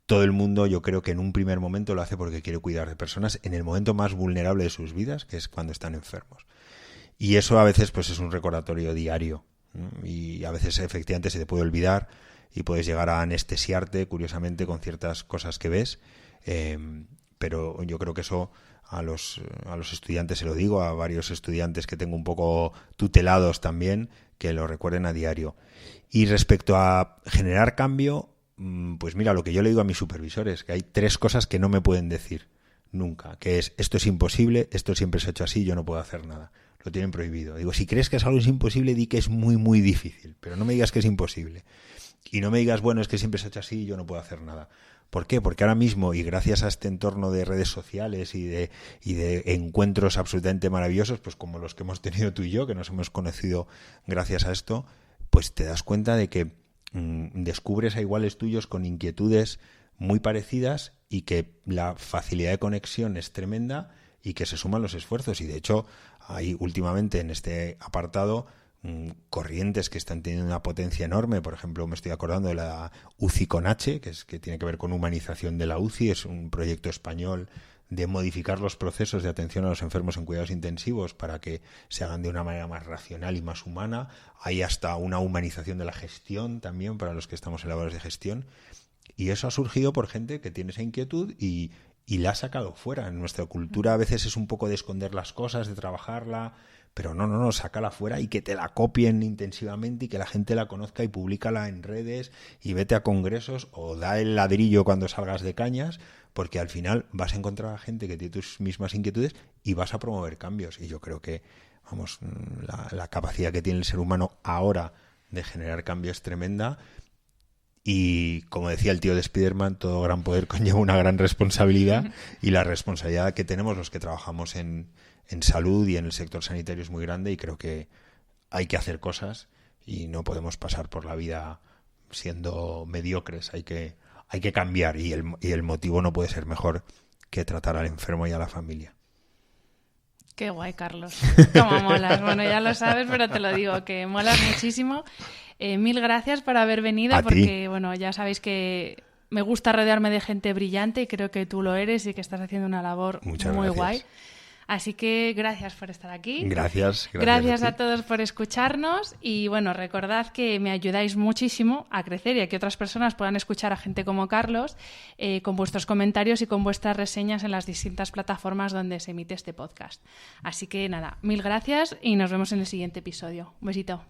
Todo el mundo, yo creo que en un primer momento lo hace porque quiere cuidar de personas en el momento más vulnerable de sus vidas, que es cuando están enfermos. Y eso a veces pues es un recordatorio diario, ¿no? Y a veces efectivamente se te puede olvidar y puedes llegar a anestesiarte, curiosamente, con ciertas cosas que ves, pero yo creo que eso a los estudiantes se lo digo, a varios estudiantes que tengo un poco tutelados también, que lo recuerden a diario. Y respecto a generar cambio, pues mira, lo que yo le digo a mis supervisores, que hay 3 cosas que no me pueden decir nunca, que es, esto es imposible, esto siempre se ha hecho así, yo no puedo hacer nada. Lo tienen prohibido. Digo, si crees que es algo imposible, di que es muy, muy difícil, pero no me digas que es imposible. Y no me digas, bueno, es que siempre se ha hecho así y yo no puedo hacer nada. ¿Por qué? Porque ahora mismo, y gracias a este entorno de redes sociales y de encuentros absolutamente maravillosos, pues como los que hemos tenido tú y yo, que nos hemos conocido gracias a esto, pues te das cuenta de que descubres a iguales tuyos con inquietudes muy parecidas y que la facilidad de conexión es tremenda y que se suman los esfuerzos. Y de hecho, hay últimamente en este apartado corrientes que están teniendo una potencia enorme. Por ejemplo, me estoy acordando de la UCI con H, que tiene que ver con humanización de la UCI. Es un proyecto español de modificar los procesos de atención a los enfermos en cuidados intensivos para que se hagan de una manera más racional y más humana. Hay hasta una humanización de la gestión también para los que estamos en labores de gestión. Y eso ha surgido por gente que tiene esa inquietud y la ha sacado fuera. En nuestra cultura a veces es un poco de esconder las cosas, de trabajarla, pero no, sácala fuera y que te la copien intensivamente y que la gente la conozca y públicala en redes y vete a congresos o da el ladrillo cuando salgas de cañas, porque al final vas a encontrar a gente que tiene tus mismas inquietudes y vas a promover cambios. Y yo creo que, vamos, la capacidad que tiene el ser humano ahora de generar cambios es tremenda. Y como decía el tío de Spiderman, todo gran poder conlleva una gran responsabilidad, y la responsabilidad que tenemos los que trabajamos en salud y en el sector sanitario es muy grande, y creo que hay que hacer cosas y no podemos pasar por la vida siendo mediocres. Hay que cambiar, y el motivo no puede ser mejor que tratar al enfermo y a la familia. Qué guay, Carlos. Cómo molas. Bueno, ya lo sabes, pero te lo digo, que molas muchísimo. 1000 gracias por haber venido, porque bueno, ya sabéis que me gusta rodearme de gente brillante y creo que tú lo eres y que estás haciendo una labor muy guay. Así que gracias por estar aquí. Gracias a todos por escucharnos y bueno, recordad que me ayudáis muchísimo a crecer y a que otras personas puedan escuchar a gente como Carlos con vuestros comentarios y con vuestras reseñas en las distintas plataformas donde se emite este podcast. Así que nada, 1000 gracias y nos vemos en el siguiente episodio. Un besito.